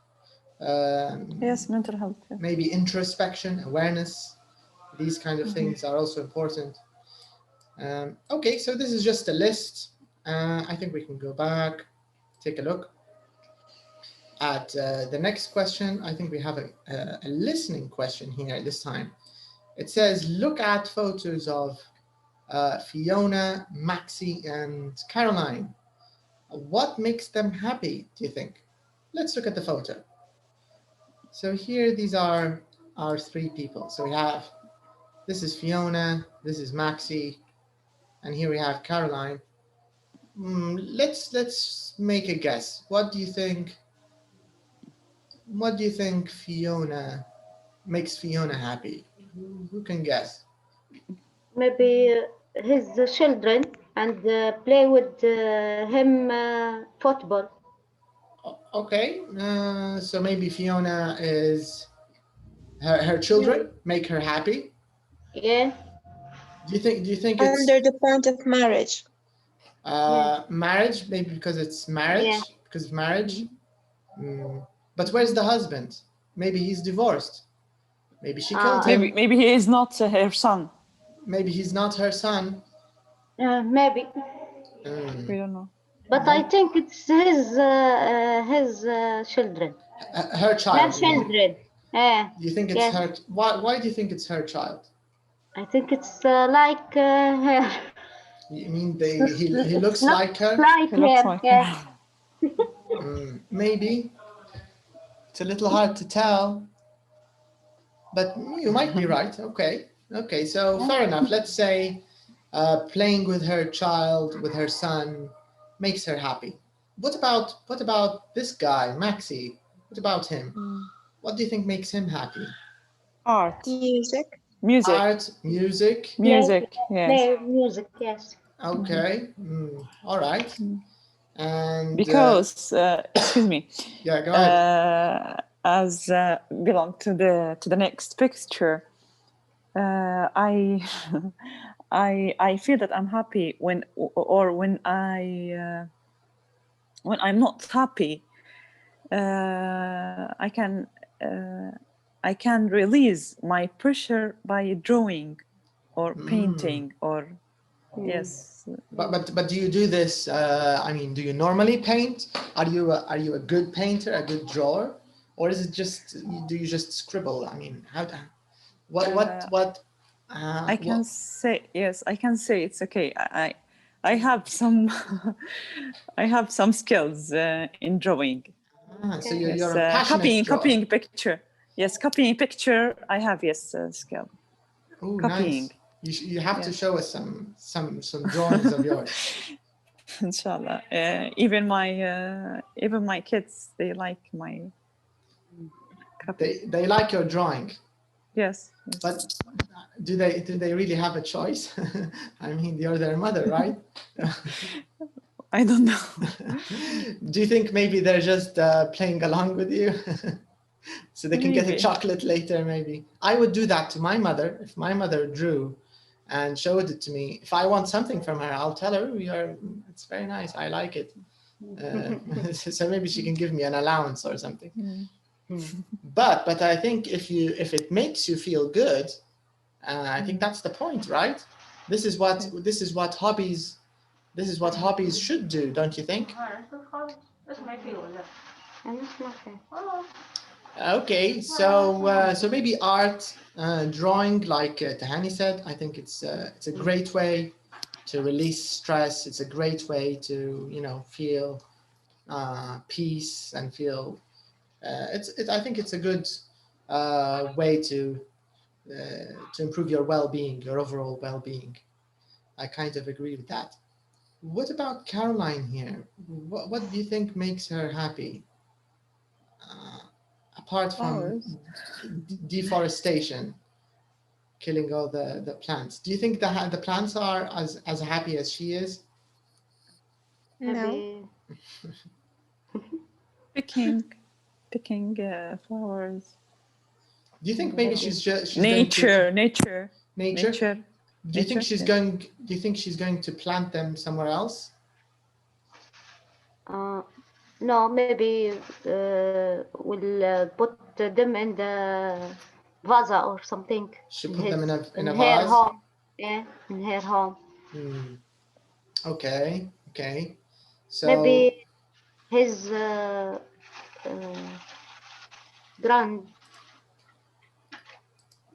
Yes, mental health. Yeah. Maybe introspection, awareness. These kind of things are also important. Okay, so this is just a list. I think we can go back, take a look at the next question. I think we have a listening question here this time. It says, look at photos of Fiona, Maxie, and Caroline. What makes them happy, do you think? Let's look at the photo. So here, these are our 3 people. So we have, this is Fiona, this is Maxie, and here we have Caroline. Let's make a guess. What do you think? What do you think Fiona makes Fiona happy? Who can guess? Maybe his children and play with him football. Okay, so maybe Fiona is her children make her happy. Yeah. Do you think it's under the point of marriage? Marriage, maybe because it's marriage, Yeah. because of marriage. But where's the husband? Maybe he's divorced. Maybe she killed him. Maybe he is not her son. Maybe he's not her son. Maybe. We don't know. But I think it's his children. Her child. Her children. Yeah. Do you think it's her? Why do you think it's her child? I think it's like her. You mean he looks like her? Like He looks her. like Yeah. Maybe. It's a little hard to tell. But you might be right. Okay, so fair enough. Let's say playing with her child, with her son, makes her happy. What about this guy, Maxie? What about him? What do you think makes him happy? Art. Music. Art, music. Yes. Play music, yes. Okay. All right. And because excuse me. Yeah, go ahead. As belong to the next picture, I feel that I'm happy when I'm not happy. I can release my pressure by drawing or painting or yes. But do you do this? I mean, do you normally paint? Are you a good painter, a good drawer? Or is it just, do you just scribble? I mean, what? I can say, yes, I can say it's okay. I have some, I have some skills in drawing. So you're a passionate drawer. Copying picture. Yes, copying picture. I have skill. Oh, copying. Nice. You have to show us some drawings of yours. Inshallah. Even my kids, they like my. They like your drawing. Yes. But do they really have a choice? I mean, you're their mother, right? I don't know. Do you think maybe they're just playing along with you? So they can get a chocolate later, maybe. I would do that to my mother. If my mother drew and showed it to me, if I want something from her, I'll tell her, it's very nice, I like it. So maybe she can give me an allowance or something. But I think if it makes you feel good, I think that's the point, right? This is what hobbies should do, don't you think? Okay, so maybe art, drawing, like Tahani said, I think it's a great way to release stress. It's a great way to feel peace and feel. I think it's a good way to improve your well-being, your overall well-being. I kind of agree with that. What about Caroline here? What do you think makes her happy? Apart from deforestation, killing all the plants. Do you think the plants are as happy as she is? No. Picking flowers. Do you think maybe she's nature? Nature. Nature. Do you think she's going? Do you think she's going to plant them somewhere else? No, maybe we'll put them in the vase or something. She put them in a her vase. Home. Yeah, in her home. Okay. Okay. So maybe his grand.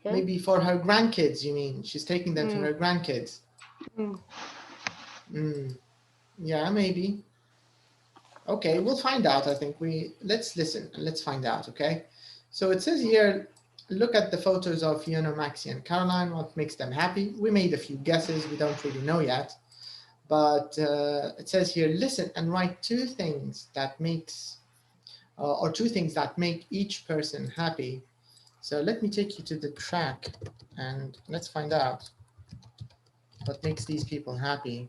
Okay. Maybe for her grandkids, you mean? She's taking them to her grandkids. Yeah, maybe. Okay, we'll find out. I think let's listen and let's find out. Okay. So it says here, look at the photos of Fiona, Maxie, and Caroline. What makes them happy? We made a few guesses. We don't really know yet. But it says here, listen and write two things that makes, or two things that make each person happy. So let me take you to the track and let's find out what makes these people happy.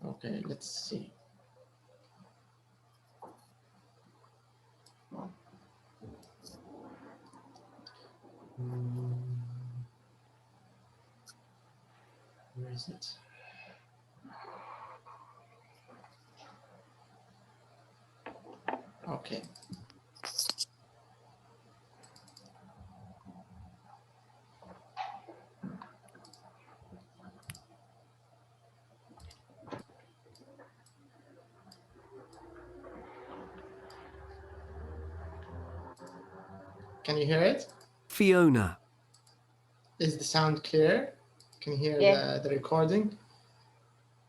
Okay, let's see. Where is it? Okay. Can you hear it? Fiona. Is the sound clear? Can you hear the recording?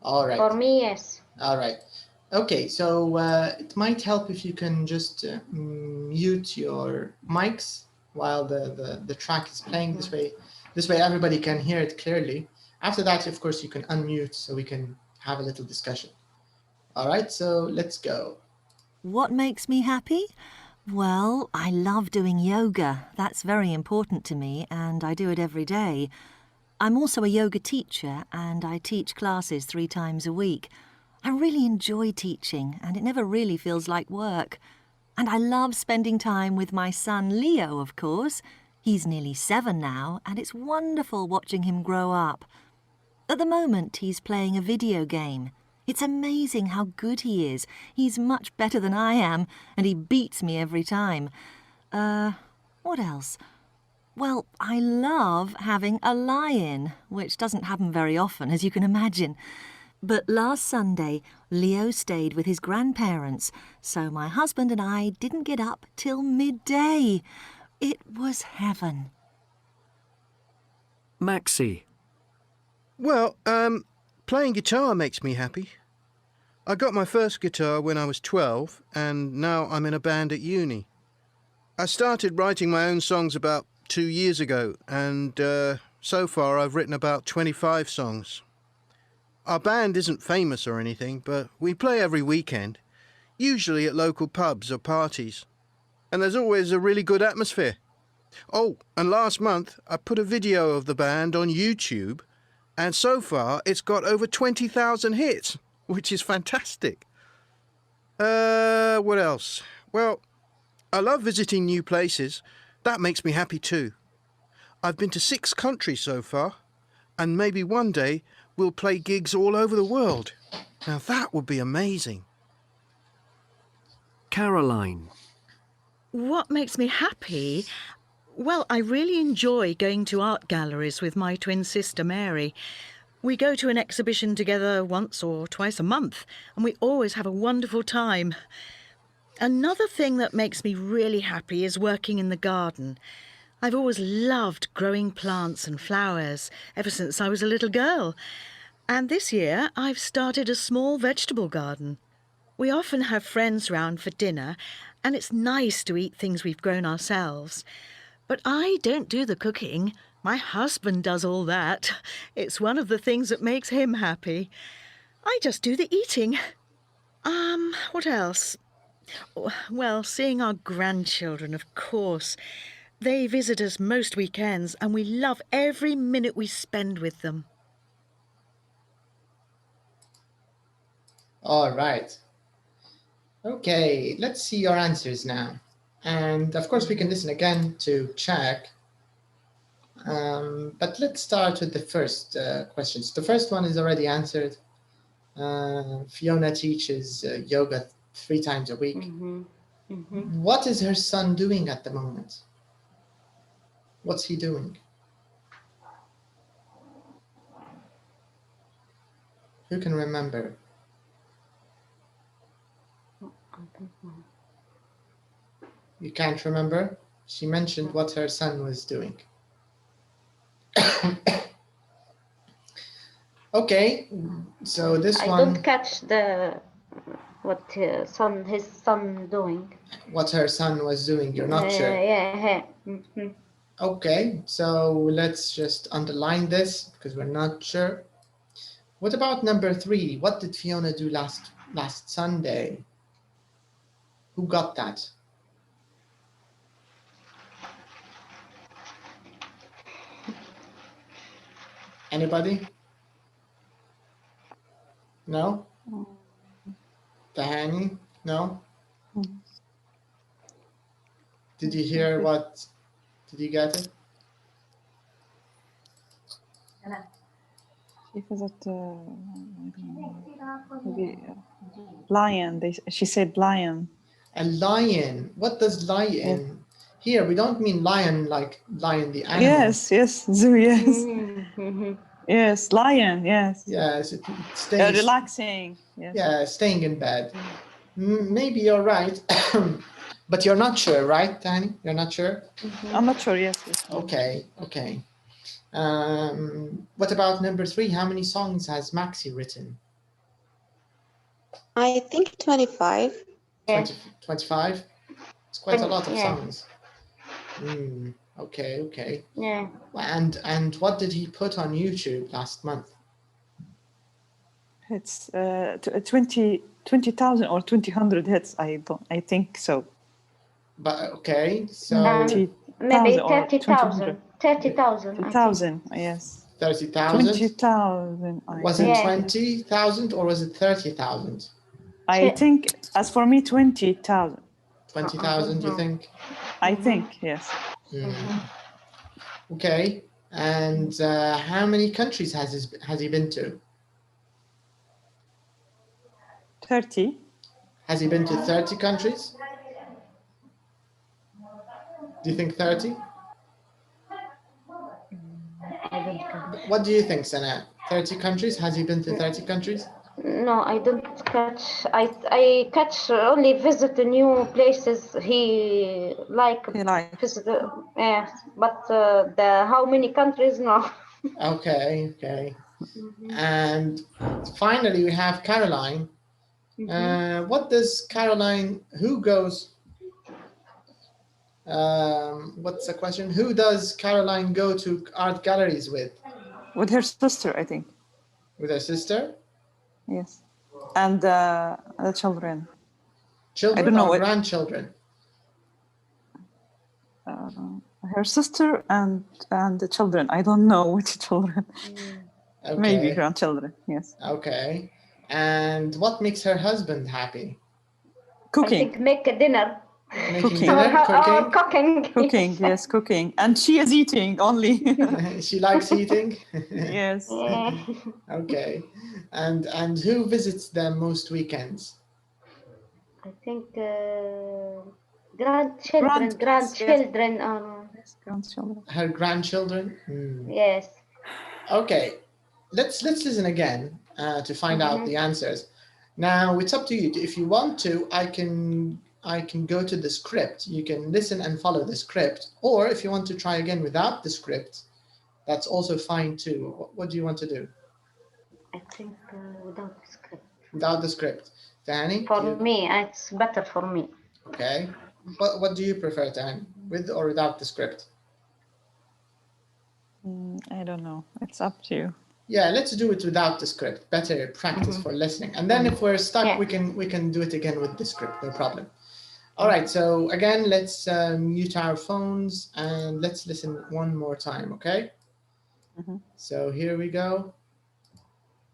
All right. For me, yes. All right. Okay, so it might help if you can just mute your mics while the track is playing. This way everybody can hear it clearly. After that, of course, you can unmute so we can have a little discussion. All right, so let's go. What makes me happy? Well, I love doing yoga. That's very important to me, and I do it every day. I'm also a yoga teacher, and I teach classes 3 times a week. I really enjoy teaching, and it never really feels like work. And I love spending time with my son Leo, of course. He's nearly 7 now, and it's wonderful watching him grow up. At the moment, he's playing a video game. It's amazing how good he is. He's much better than I am, and he beats me every time. What else? Well, I love having a lie-in, which doesn't happen very often, as you can imagine. But last Sunday, Leo stayed with his grandparents, so my husband and I didn't get up till midday. It was heaven. Maxie. Well, playing guitar makes me happy. I got my first guitar when I was 12, and now I'm in a band at uni. I started writing my own songs about 2 years ago, and so far I've written about 25 songs. Our band isn't famous or anything, but we play every weekend, usually at local pubs or parties, and there's always a really good atmosphere. Oh, and last month I put a video of the band on YouTube, and so far it's got over 20,000 hits, which is fantastic. What else? Well, I love visiting new places. That makes me happy too. I've been to 6 countries so far, and maybe one day we'll play gigs all over the world. Now that would be amazing. Caroline. What makes me happy? Well, I really enjoy going to art galleries with my twin sister Mary. We go to an exhibition together once or twice a month, and we always have a wonderful time. Another thing that makes me really happy is working in the garden. I've always loved growing plants and flowers ever since I was a little girl. And this year I've started a small vegetable garden. We often have friends round for dinner, and it's nice to eat things we've grown ourselves. But I don't do the cooking. My husband does all that. It's one of the things that makes him happy. I just do the eating. What else? Well, seeing our grandchildren, of course. They visit us most weekends and we love every minute we spend with them. All right. Okay, let's see your answers now. And of course, we can listen again to check. But let's start with the first questions. The first one is already answered. Fiona teaches yoga 3 times a week. What is her son doing at the moment? What's he doing? Who can remember? You can't remember? She mentioned what her son was doing. Okay, so this I one. don't catch what his son doing. What her son was doing, you're not sure. Yeah. Okay, so let's just underline this because we're not sure. What about number 3? What did Fiona do last Sunday? Who got that? Anybody? No? Tahani? No? Did you hear what? Did you get it? She visited maybe lion. She said lion. A lion. What does lion? Yeah. Here, we don't mean lion like lion the animal. Yes, zoo, yes. Yes, lion, yes. Yes, it stays. Relaxing. Yes. Yeah, staying in bed. Maybe you're right, but you're not sure, right, Tani? You're not sure? I'm not sure, yes. Okay. What about number 3? How many songs has Maxi written? I think 25. 25? It's quite a lot of songs. Okay. Yeah. And what did he put on YouTube last month? It's 20,000 or 2,000 hits. I think so. But okay, so maybe 30,000. 30,000. 30,000, yes. 30,000. 20,000. Was it 20,000 or was it 30,000? I think, as for me, 20,000. 20,000, you think? I think, yes. Okay, and how many countries has he been to? 30. Has he been to 30 countries? Do you think 30? What do you think, Sana? 30 countries? Has he been to 30 countries? No, I don't catch. I catch only visit the new places he visit. Yeah, but the how many countries? No. Okay. And finally, we have Caroline. What does Caroline? Who goes? What's the question? Who does Caroline go to art galleries with? With her sister, I think. With her sister? Yes. And the children. Children I don't know or grandchildren? Her sister and the children. I don't know which children. Okay. Maybe grandchildren, yes. Okay. And what makes her husband happy? Cooking. I think make a dinner. Making dinner, cooking? Cooking. Yes, cooking. And she is eating only. She likes eating? Yes. Okay. And who visits them most weekends? I think grandchildren. Yes, grandchildren. Her grandchildren? Yes. Okay. Let's listen again to find out the answers. Now, it's up to you. If you want to, I can go to the script. You can listen and follow the script. Or if you want to try again without the script, that's also fine too. What do you want to do? I think without the script. Without the script. Tahani? For me, it's better for me. Okay. What do you prefer, Tahani? With or without the script? I don't know. It's up to you. Yeah, let's do it without the script. Better practice for listening. And then if we're stuck, we can do it again with the script, no problem. All right, so again, let's mute our phones and let's listen one more time, okay? So here we go.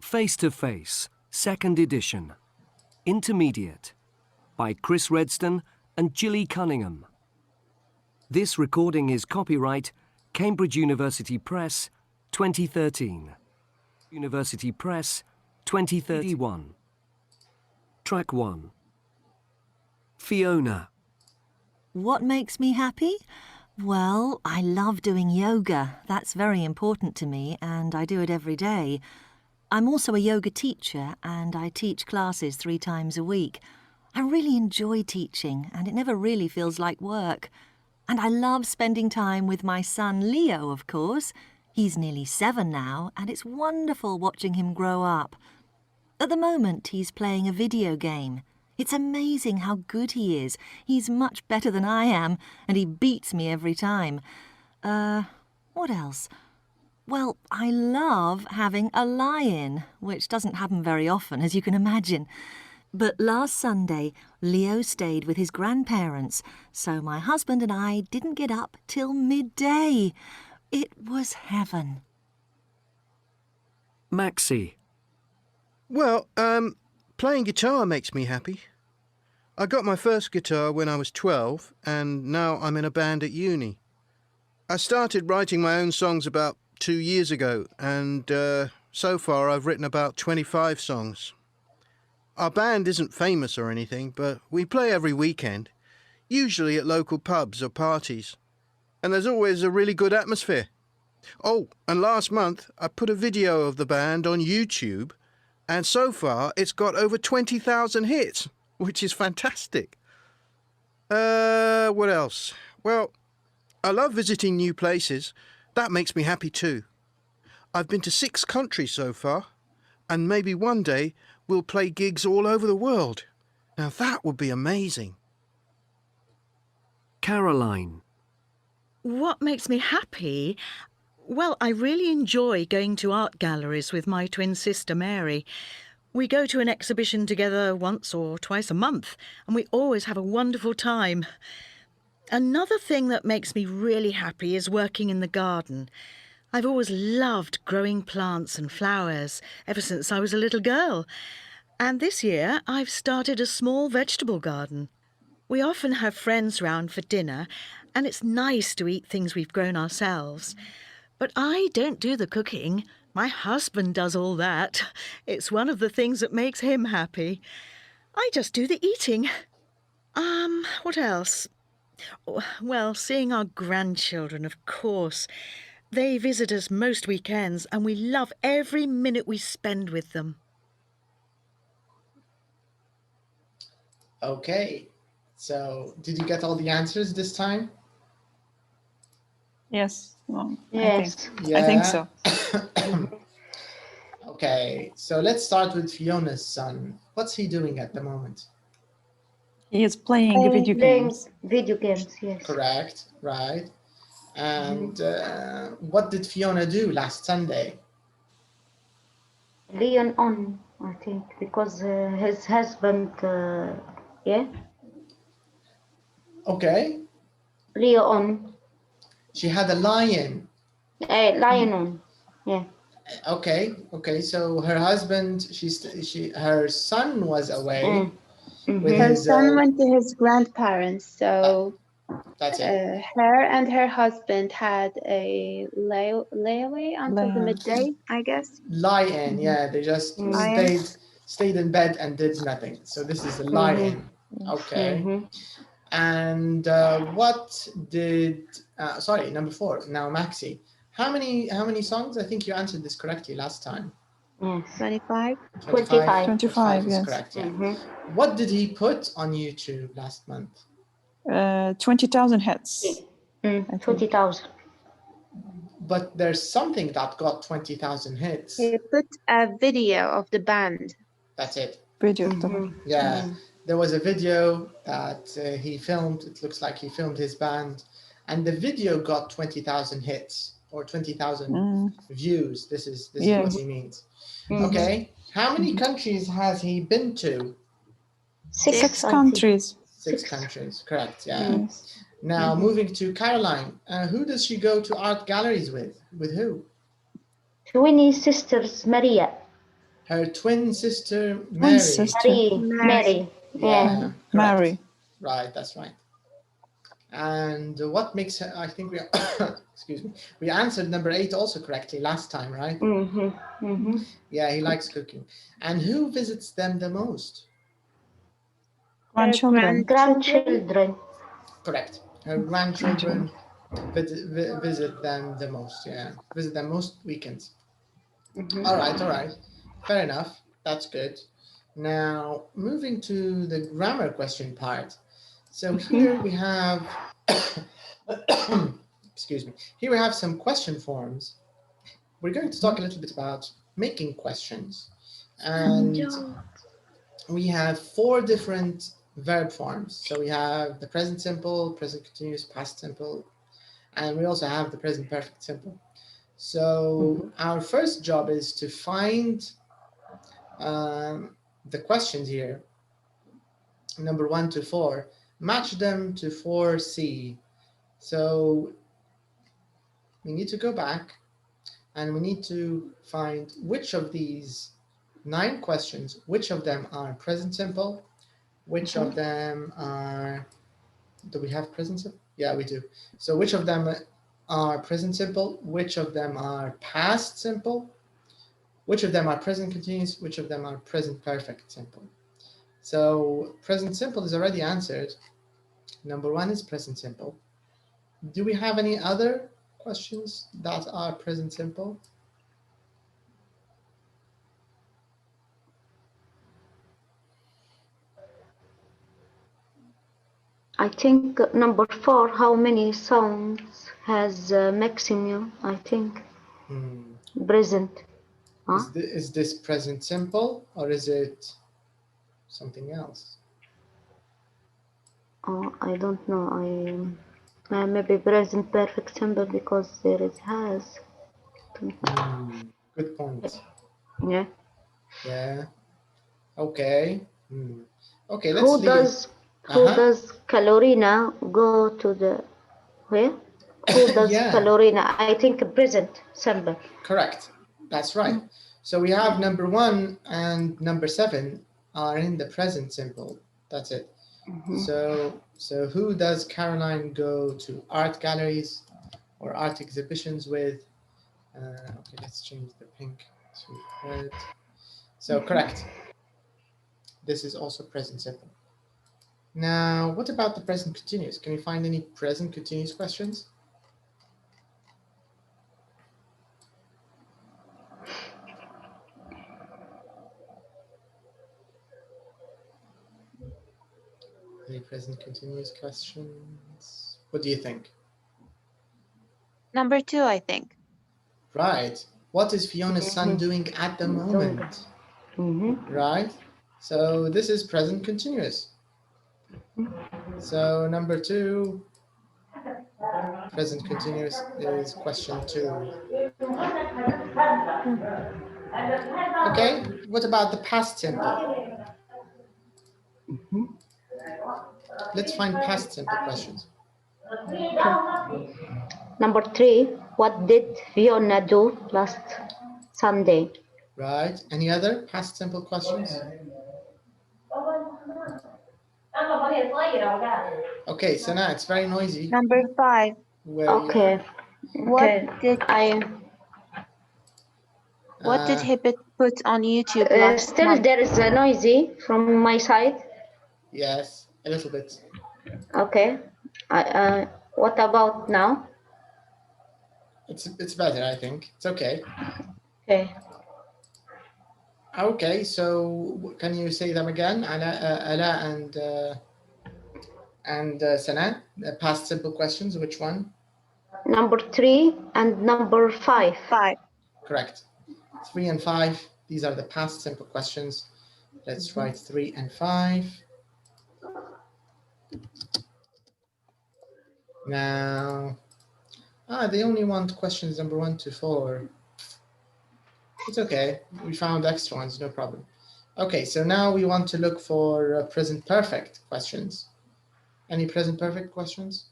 Face2face, second edition. Intermediate. By Chris Redston and Gilly Cunningham. This recording is copyright Cambridge University Press, 2013. University Press, 2031. Track 1. Fiona. What makes me happy? Well, I love doing yoga. That's very important to me, and I do it every day. I'm also a yoga teacher, and I teach classes 3 times a week. I really enjoy teaching, and it never really feels like work. And I love spending time with my son Leo, of course. He's nearly 7 now, and it's wonderful watching him grow up. At the moment, he's playing a video game. It's amazing how good he is. He's much better than I am, and he beats me every time. What else? Well, I love having a lie-in, which doesn't happen very often, as you can imagine. But last Sunday, Leo stayed with his grandparents, so my husband and I didn't get up till midday. It was heaven. Maxi. Well, playing guitar makes me happy. I got my first guitar when I was 12, and now I'm in a band at uni. I started writing my own songs about 2 years ago, and so far I've written about 25 songs. Our band isn't famous or anything, but we play every weekend, usually at local pubs or parties. And there's always a really good atmosphere. Oh, and last month I put a video of the band on YouTube, and so far it's got over 20,000 hits, which is fantastic. What else? Well, I love visiting new places. That makes me happy too. I've been to 6 countries so far, and maybe one day we'll play gigs all over the world. Now that would be amazing. Caroline. What makes me happy? Well, I really enjoy going to art galleries with my twin sister Mary. We go to an exhibition together once or twice a month, and we always have a wonderful time. Another thing that makes me really happy is working in the garden. I've always loved growing plants and flowers ever since I was a little girl. And this year I've started a small vegetable garden. We often have friends round for dinner, and it's nice to eat things we've grown ourselves. But I don't do the cooking. My husband does all that. It's one of the things that makes him happy. I just do the eating. What else? Well, seeing our grandchildren, of course. They visit us most weekends, and we love every minute we spend with them. Okay, so did you get all the answers this time? Yes. Well, Yes. I think so. Okay, so let's start with Fiona's son. What's he doing at the moment? He is playing video games. Video games, yes. Correct, right. And what did Fiona do last Sunday? Leon on, I think, because his husband, yeah? Okay. Leo on. She had a lion. Lion on, yeah. Okay, so her husband, her son was away. With Her his, son went to his grandparents, so that's it. her and her husband had a layaway until the midday, I guess. Lie-in, yeah, they just stayed in bed and did nothing. So this is a lie-in. Okay. And what did sorry, number 4 now, Maxi, how many songs? I think you answered this correctly last time. 25 is yes. correct, yeah. What did he put on YouTube last month? 20,000 hits. 20,000. But there's something that got 20,000 hits. He put a video of the band. That's it. Video. Yeah. There was a video that he filmed. It looks like he filmed his band, and the video got 20,000 hits. or 20,000 views. This is Yes. what he means. Okay. How many countries has he been to? 6 countries. 6 countries. Correct. Yeah. Yes. Now moving to Caroline. Who does she go to art galleries with? With who? Twin sisters Maria. Her twin sister Twin Mary. sister. Mary. Yeah. Mary. Right. That's right. And what makes her? I think we excuse me. We answered number 8 also correctly last time, right? Yeah, he likes cooking. And who visits them the most? Grandchildren. Grandchildren. Correct. Her grandchildren visit them the most. Yeah, visit them most weekends. All right. Fair enough. That's good. Now moving to the grammar question part. So here we have, excuse me. Here we have some question forms. We're going to talk a little bit about making questions, and we have 4 different verb forms. So we have the present simple, present continuous, past simple, and we also have the present perfect simple. So our first job is to find the questions here, number 1 to 4, match them to 4C. So we need to go back and we need to find which of these 9 questions, which of them are present simple, which of them are, do we have present simple? Yeah, we do. So which of them are present simple, which of them are past simple, which of them are present continuous, which of them are present perfect simple. So present simple is already answered. Number 1 is present simple. Do we have any other questions that are present simple? I think number 4, how many sounds has maximum, I think. Present. Huh? Is this present simple or is it something else? Oh, I don't know. Maybe present perfect simple because there is has. Good point. Yeah. Yeah. Okay. Okay. Let's Who does Calorina go to the where? Who does Calorina? I think present simple. Correct. That's right. So we have number 1 and number 7 are in the present simple. That's it. So who does Caroline go to art galleries or art exhibitions with? Okay, let's change the pink to red. So correct. This is also present simple. Now, what about the present continuous? Can you find any present continuous questions? Any present continuous questions? What do you think? Number 2, I think. Right. What is Fiona's son doing at the moment? Right. So this is present continuous. So number 2, present continuous is question 2. Okay. What about the past simple? Let's find past simple questions. Number 3, what did Fiona do last Sunday? Right. Any other past simple questions? Okay, so now it's very noisy. Number 5. Okay. What did he put on YouTube last Still month? there is a noisy from my side. Yes, a little bit. Okay. What about now? It's better, I think. It's okay. Okay. Okay, so can you say them again, Ala and Sana? Past simple questions. Which one? Number 3 and number 5. 5. Correct. 3 and 5. These are the past simple questions. Let's write 3 and 5. Now, They only want questions number 1 to 4. It's okay. We found extra ones, no problem. Okay, so now we want to look for present perfect questions. Any present perfect questions?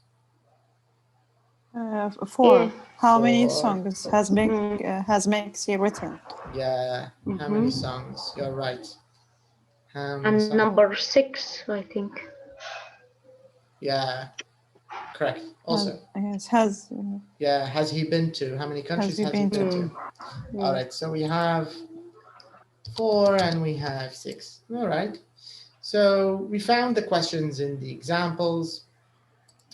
4. Yeah. How many 4. songs has Maxi written? Yeah. How many songs? You're right. How many And songs? number 6, I think. Yeah. Correct. Also. Yes, has. Yeah. Has he been to? How many countries has he been to? All right. So we have 4 and we have 6. All right. So we found the questions in the examples,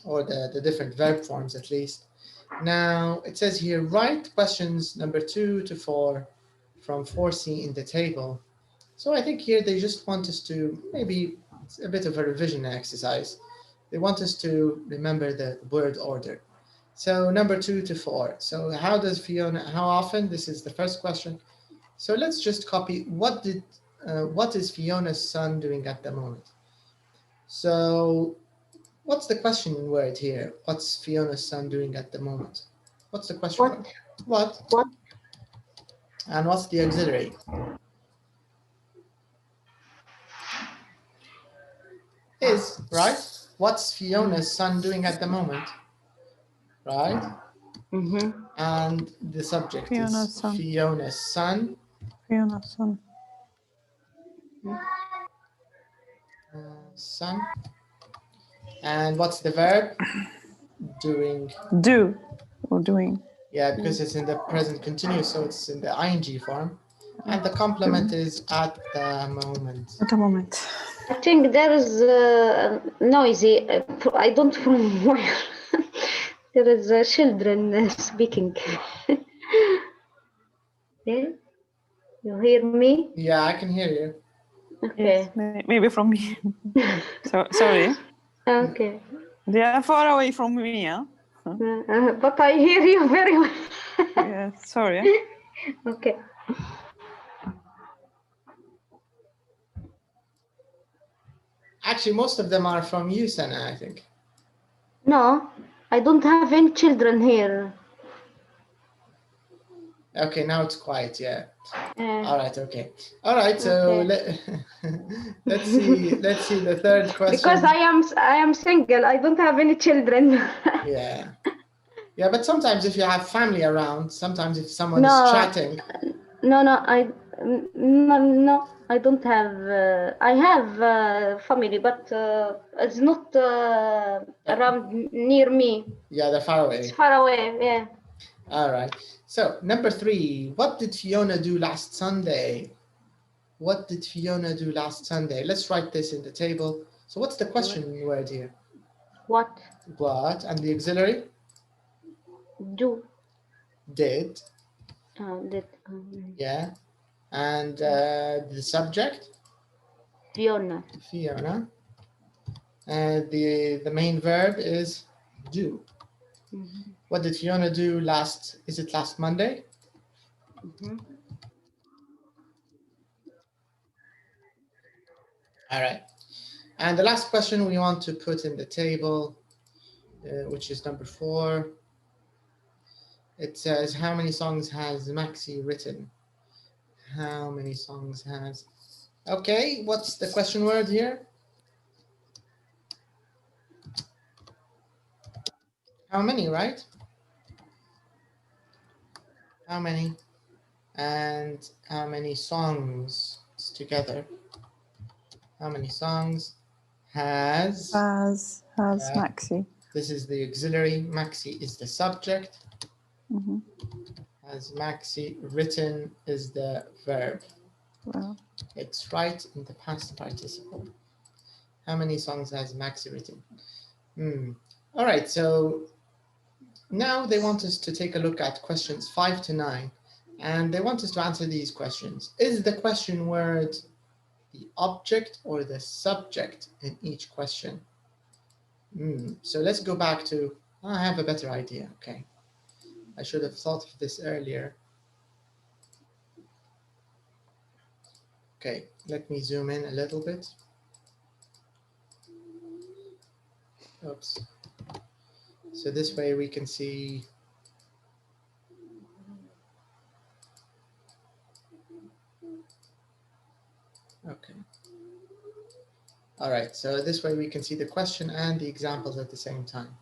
or the different verb forms at least. Now it says here, write questions number 2 to 4 from 4C in the table. So I think here they just want us to, maybe it's a bit of a revision exercise. They want us to remember the word order. So number 2 to 4. So how does Fiona, how often? This is the first question. So let's just copy, what is Fiona's son doing at the moment? So what's the question word here? What's Fiona's son doing at the moment? What's the question word? What? What? And what's the auxiliary? Is, right? What's Fiona's son doing at the moment? Right? And the subject Fiona's is son. Fiona's son. Fiona's son. Son. And what's the verb? Doing. Do or doing. Yeah, because it's in the present continuous, so it's in the ing form. And the complement is at the moment. At the moment. I think there is noisy. I don't from where. There is children speaking. Yeah, you hear me? Yeah, I can hear you. Okay. Yes, maybe from me. So sorry. Okay. They are far away from me, huh? But I hear you very well. Yeah, sorry. Okay. Actually, most of them are from you, Sana, I think. No, I don't have any children here. Okay, now it's quiet, yeah. All right, okay. All right, so Okay. let's see the third question. Because I am single, I don't have any children. Yeah. Yeah, but sometimes if you have family around, sometimes if someone is chatting. No, I don't have. I have family, but it's not around near me. Yeah, they're far away. It's far away, yeah. All right. So number 3, what did Fiona do last Sunday? What did Fiona do last Sunday? Let's write this in the table. So what's the question word here? What? What? And the auxiliary? Do. Did. Did. Yeah. And the subject? Fiona. Fiona. And the main verb is do. What did Fiona do last, is it last Monday? All right. And the last question we want to put in the table, which is number 4. It says, how many songs has Maxi written? How many songs has? Okay, what's the question word here? How many, right? How many? And how many songs together? How many songs has Maxi? This is the auxiliary. Maxi is the subject. Has Maxi written is the verb. Well. It's right in the past participle. How many songs has Maxi written? All right, so now they want us to take a look at questions 5 to 9, and they want us to answer these questions. Is the question word the object or the subject in each question? So let's go back to, I have a better idea, okay. I should have thought of this earlier. Okay, let me zoom in a little bit. Oops. So this way we can see Okay. All right, so this way we can see the question and the examples at the same time.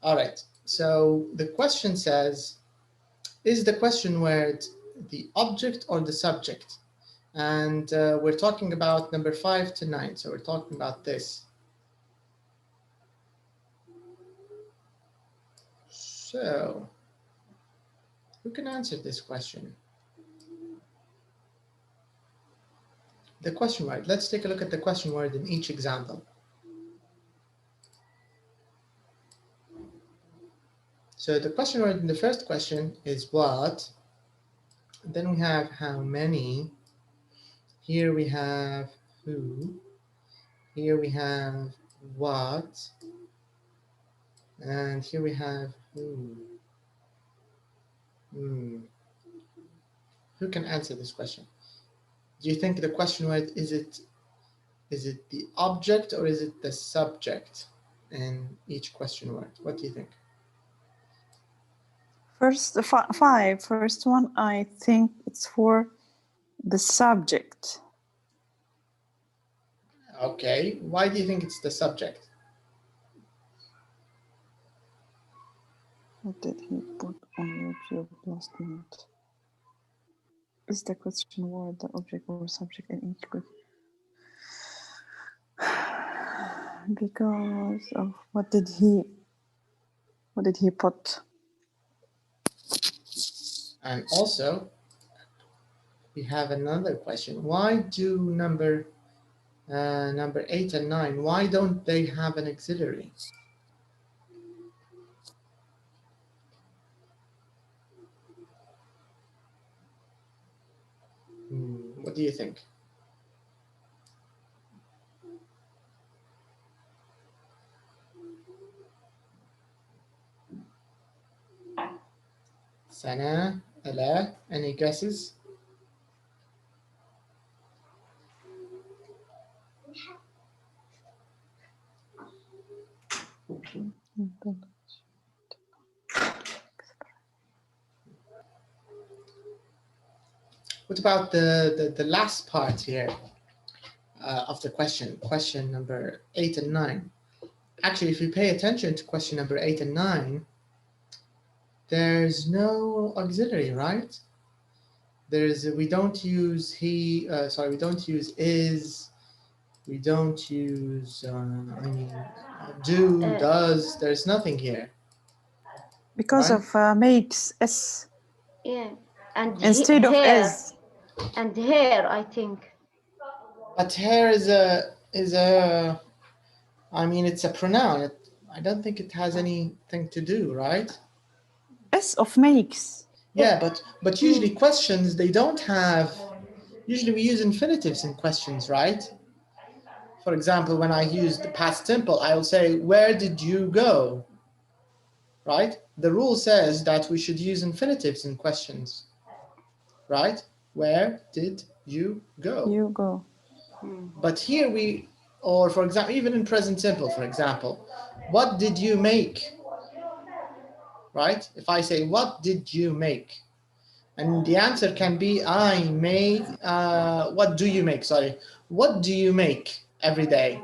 All right, so the question says, is the question word the object or the subject? And we're talking about number 5 to 9, so we're talking about this. So, who can answer this question? The question word. Let's take a look at the question word in each example. So the question word in the first question is what. Then we have how many. Here we have who. Here we have what. And here we have who. Who can answer this question? Do you think the question word, is it the object or is it the subject in each question word? What do you think? First one, I think it's for the subject. Okay, why do you think it's the subject? What did he put on YouTube last night? Is the question word the object or subject in each question? Because of what did he put? And also, we have another question. Why do number 8 and 9, why don't they have an auxiliary? What do you think? Sana, Ala, any guesses? What about the last part here of the question number 8 and 9? Actually, if you pay attention to question number 8 and 9, there's no auxiliary, right? We don't use he, we don't use is, we don't use, do, does, there's nothing here. Because right? of makes S. Yeah, and instead of hair, S. and hair, I think. But hair is a, I mean, it's a pronoun. I don't think it has anything to do, right? S of makes. Yeah, but usually questions, they don't have, usually we use infinitives in questions, right? For example, when I use the past simple, I will say, where did you go? Right? The rule says that we should use infinitives in questions, right? Where did you go? You go. But here or for example, even in present simple, for example, what did you make? Right? If I say, what did you make? And the answer can be, I made, what do you make? Sorry. What do you make every day?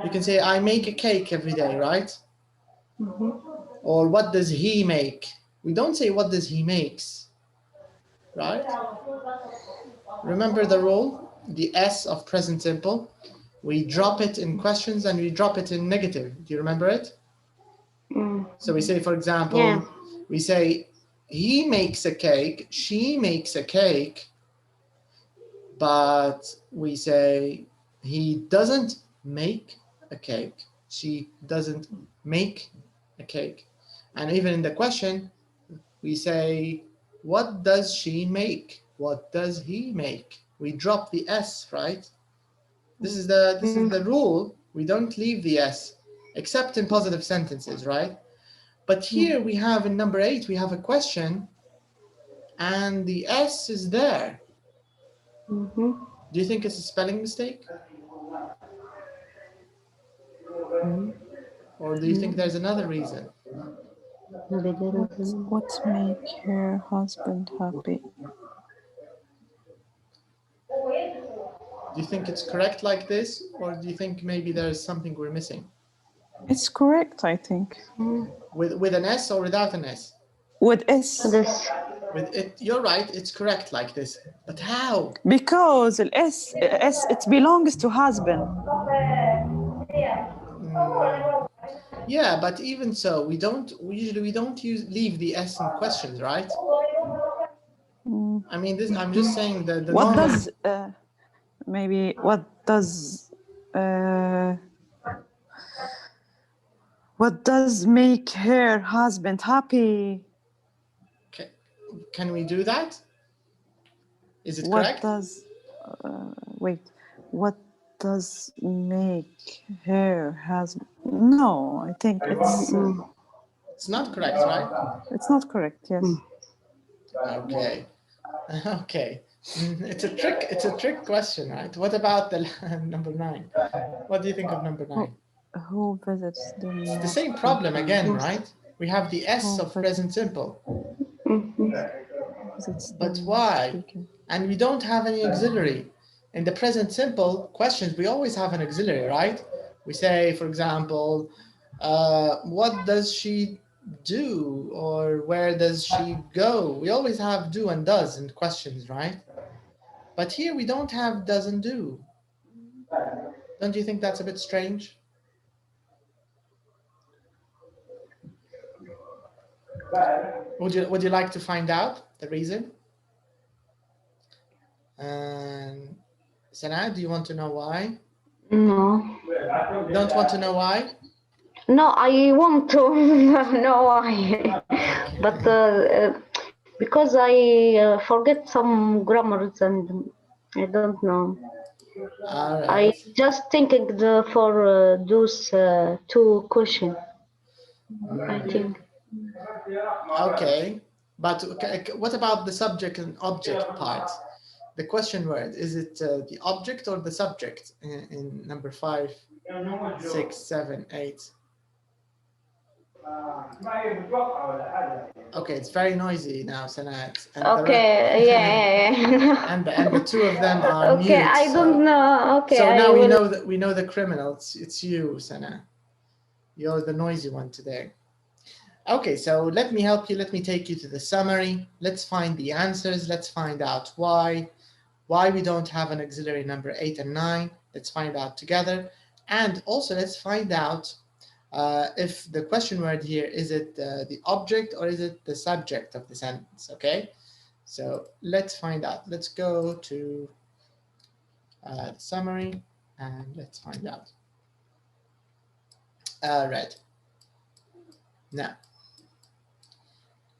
You can say, I make a cake every day, right? Or what does he make? We don't say, what does he makes? Right? Remember the rule? The S of present simple. We drop it in questions and we drop it in negative. Do you remember it? So we say, for example, we say, he makes a cake, she makes a cake, but we say, he doesn't make a cake, she doesn't make a cake. And even in the question, we say, what does she make? What does he make? We drop the S, right? This is the rule. We don't leave the S, except in positive sentences, right? But here we have in number 8, we have a question, and the S is there. Do you think it's a spelling mistake? Or do you think there's another reason? What make her husband happy? Do you think it's correct like this, or do you think maybe there's something we're missing? It's correct, I think. With an S or without an S? With S. This. With it, you're right. It's correct like this. But how? Because S it belongs to husband. Yeah, but even so, we usually don't leave the S in questions, right? I mean, I'm just saying that the what normal... does maybe what does make her husband happy? Can we do that? Is it what correct? Does wait, what does make her husband? No, I think it's not correct, right? It's not correct. Yes. Okay. Okay. It's a trick question, right? What about the number 9? What do you think of number 9? Who visits the... It's the same problem again, right? We have the S of present simple. But why? And we don't have any auxiliary. In the present simple questions, we always have an auxiliary, right? We say, for example, what does she do, or where does she go? We always have do and does in questions, right? But here we don't have does and do. Don't you think that's a bit strange? Would you like to find out the reason? Sana, do you want to know why? No. You don't want to know why? No, I want to know why, but because I forget some grammars and I don't know. All right. I just thinking for those 2 questions. I think. Okay, but what about the subject and object part? The question word, is it the object or the subject in number 5, 6, 7, 8? Okay, it's very noisy now, Sanat. Okay, yeah. And the 2 of them are okay, mute, I don't know. Okay, so now I we know the criminal. It's you, Sana. You're the noisy one today. Okay, so let me help you. Let me take you to the summary. Let's find the answers. Let's find out why we don't have an auxiliary number 8 and 9. Let's find out together. And also let's find out if the question word here, is it the object or is it the subject of the sentence, okay? So let's find out. Let's go to the summary and let's find out. Right. Now,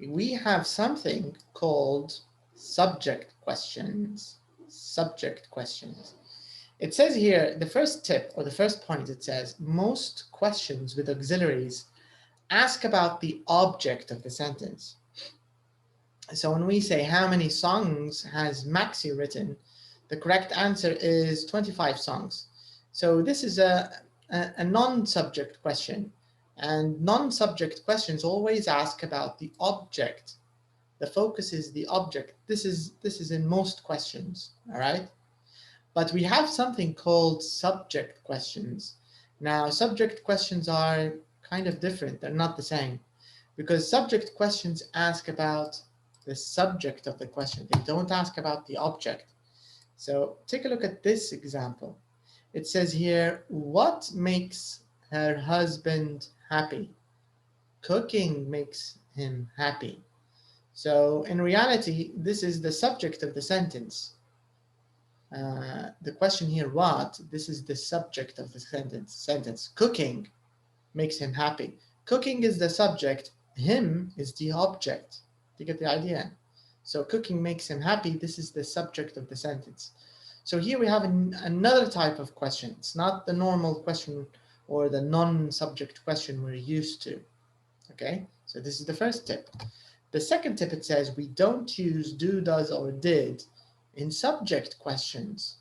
we have something called subject questions. Subject questions. It says here, the first tip or the first point, it says most questions with auxiliaries ask about the object of the sentence. So when we say how many songs has Maxi written, the correct answer is 25 songs. So this is a non-subject question. And non-subject questions always ask about the object. The focus is the object. This is in most questions, all right? But we have something called subject questions. Now, subject questions are kind of different. They're not the same, because subject questions ask about the subject of the question. They don't ask about the object. So take a look at this example. It says here, what makes her husband happy? Cooking makes him happy. So in reality, this is the subject of the sentence. The question here, what? This is the subject of the sentence. Cooking makes him happy. Cooking is the subject. Him is the object. You get the idea? So cooking makes him happy. This is the subject of the sentence. So here we have another type of question. It's not the normal question or the non-subject question we're used to. Okay, so this is the first tip. The second tip, it says we don't use do, does, or did in subject questions.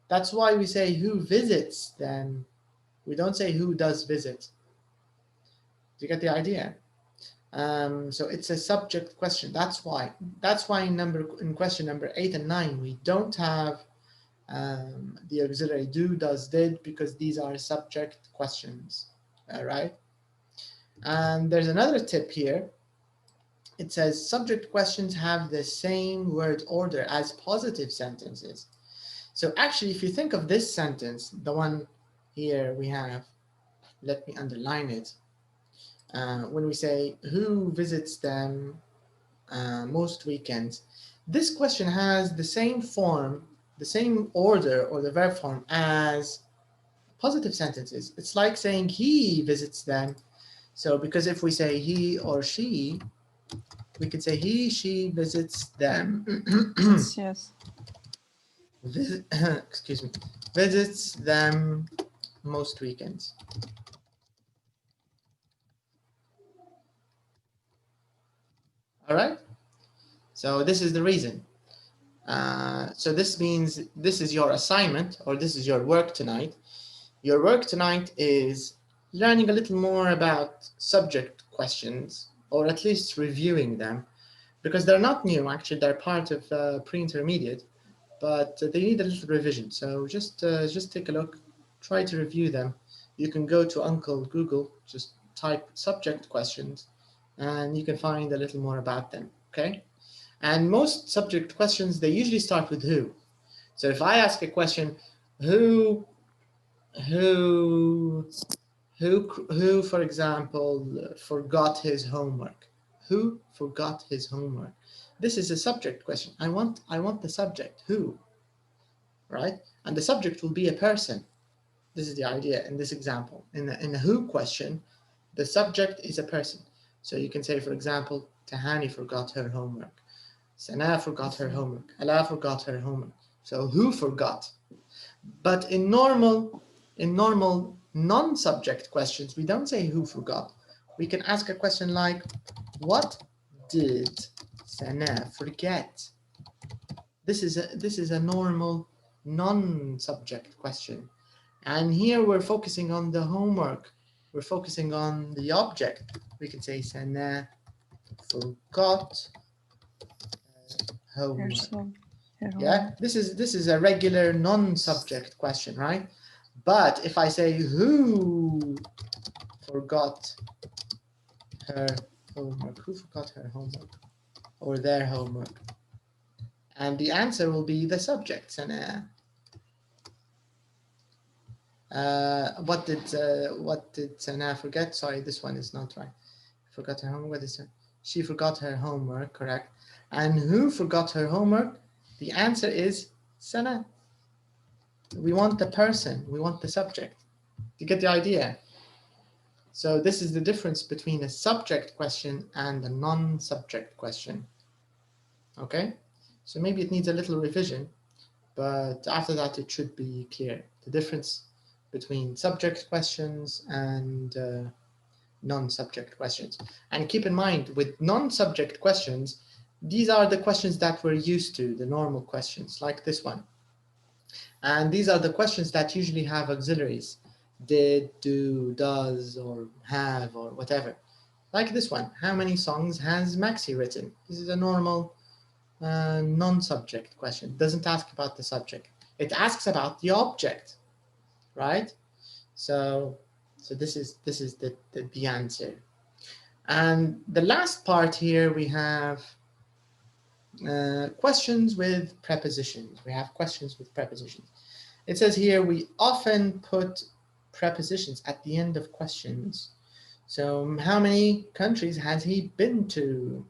That's why we say who visits then. We don't say who does visit. Do you get the idea? So it's a subject question. That's why in question number 8 and 9 we don't have the auxiliary do, does, did, because these are subject questions, right? And there's another tip here. It says subject questions have the same word order as positive sentences. So actually, if you think of this sentence, the one here we have, let me underline it. When we say, who visits them most weekends, this question has the same form, the same order or the verb form as positive sentences. It's like saying he visits them. So because if we say he or she, we could say he, she visits them. Yes. Excuse me. Visits them most weekends. All right. So this is the reason. So this means this is your assignment, or this is your work tonight. Your work tonight is learning a little more about subject questions, or at least reviewing them, because they're not new. Actually, they're part of pre-intermediate, but they need a little revision. So just take a look, try to review them. You can go to Uncle Google, just type subject questions, and you can find a little more about them. Okay. And most subject questions, they usually start with who. So if I ask a question, who, for example, forgot his homework? Who forgot his homework? This is a subject question. I want the subject, who, right? And the subject will be a person. This is the idea in this example. In the who question, the subject is a person. So you can say, for example, Tahani forgot her homework. Sana forgot her homework. Ala forgot her homework. So who forgot? But in normal non-subject questions, we don't say who forgot. We can ask a question like, what did Sana forget? This is a normal non-subject question. And here we're focusing on the homework. We're focusing on the object. We can say Sana forgot homework. Yeah, this is a regular non-subject question, right? But if I say who forgot her homework, who forgot her homework or their homework, and the answer will be the subject. Sana. What did Sana forget? Sorry, this one is not right. Forgot her homework. What is it? She forgot her homework, correct? And who forgot her homework? The answer is Sana. We want the person, we want the subject. You get the idea? So this is the difference between a subject question and a non-subject question. Okay? So maybe it needs a little revision, but after that it should be clear. The difference between subject questions and non-subject questions. And keep in mind, with non-subject questions, these are the questions that we're used to, the normal questions, like this one. And these are the questions that usually have auxiliaries, did, do, does, or have, or whatever. Like this one, how many songs has Maxi written? This is a normal non-subject question. It doesn't ask about the subject. It asks about the object, right? So this is the answer. And the last part here, we have questions with prepositions. We have questions with prepositions. It says here, we often put prepositions at the end of questions. So how many countries has he been to?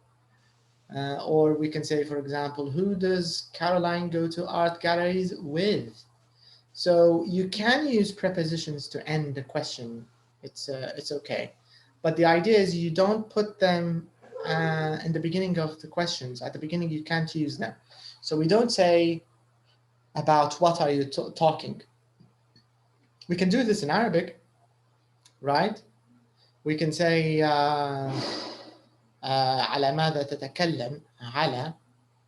Or we can say, for example, who does Caroline go to art galleries with? So you can use prepositions to end the question. It's okay. But the idea is you don't put them in the beginning of the questions. At the beginning, you can't use them. So we don't say, about what are you talking? We can do this in Arabic, right? We can say, على ماذا تتكلم? على.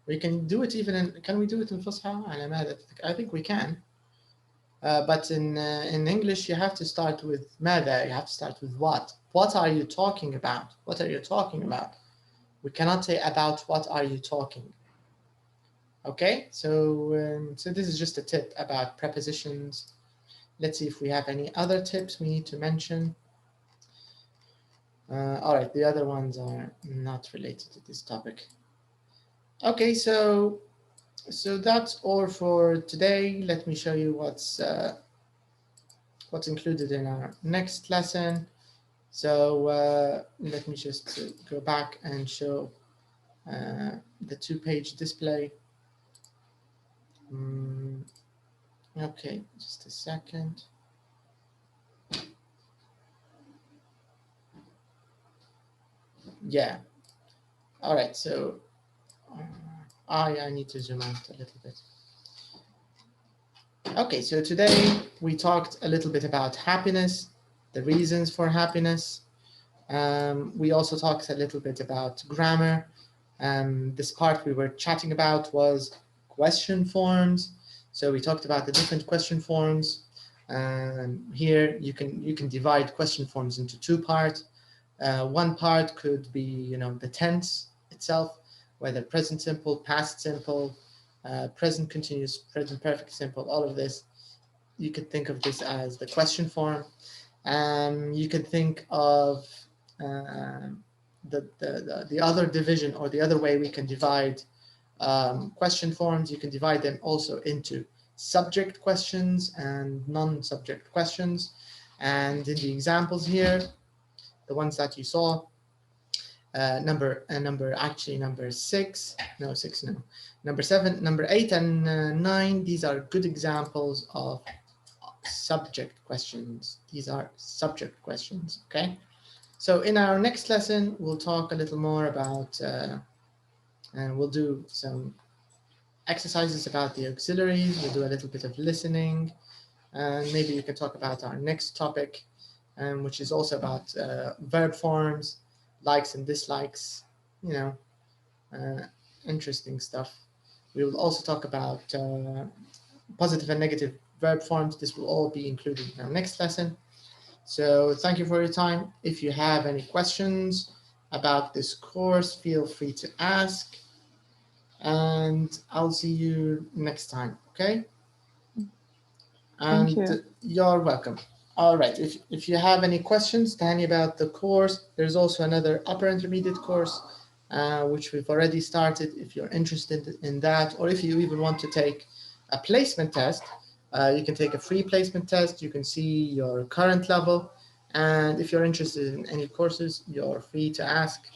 We can do it even in, can we do it in Fusha? على ماذا تتكلم? I think we can. But in English, you have to start with ماذا, you have to start with what. What are you talking about? What are you talking about? We cannot say about what are you talking. Okay, so so this is just a tip about prepositions. Let's see if we have any other tips we need to mention. All right, the other ones are not related to this topic. Okay, so that's all for today. Let me show you what's included in our next lesson. So let me just go back and show the 2-page display. Okay, just a second. Yeah. All right, so I need to zoom out a little bit. Okay, so today we talked a little bit about happiness, the reasons for happiness. We also talked a little bit about grammar. This part we were chatting about was question forms. So we talked about the different question forms. Here you can divide question forms into 2 parts. One part could be, the tense itself, whether present simple, past simple, present continuous, present perfect simple, all of this. You could think of this as the question form. You could think of the other division, or the other way we can divide question forms. You can divide them also into subject questions and non-subject questions. And in the examples here, the ones that you saw, number 6, number 7, number 8, and 9, these are good examples of subject questions. These are subject questions, okay? So in our next lesson, we'll talk a little more about, and we'll do some exercises about the auxiliaries. We'll do a little bit of listening, and maybe you can talk about our next topic, which is also about verb forms, likes and dislikes, interesting stuff. We will also talk about positive and negative verb forms. This will all be included in our next lesson. So thank you for your time. If you have any questions about this course, feel free to ask, and I'll see you next time, okay? And Thank you. You're welcome. All right, if you have any questions, Tanya, about the course, there's also another upper intermediate course, which we've already started. If you're interested in that, or if you even want to take a placement test, you can take a free placement test. You can see your current level. And if you're interested in any courses, you're free to ask.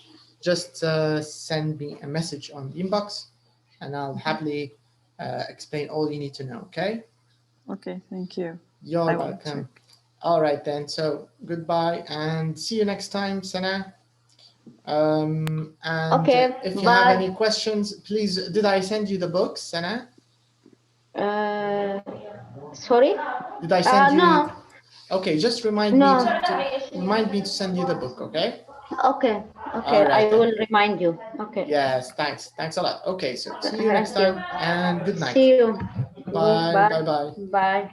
Just send me a message on the inbox, and I'll happily explain all you need to know, okay? Okay, thank you. You're welcome. All right then, so goodbye and see you next time, Sana. And okay, if you bye. have any questions, please, did I send you the books, Sana? Sorry? Did I send you? No. Okay, just remind me to send you the book, okay? Okay, All right, I will remind you. Okay. Yes, thanks a lot. Okay, so see you next time, and good night. See you. Bye. Bye.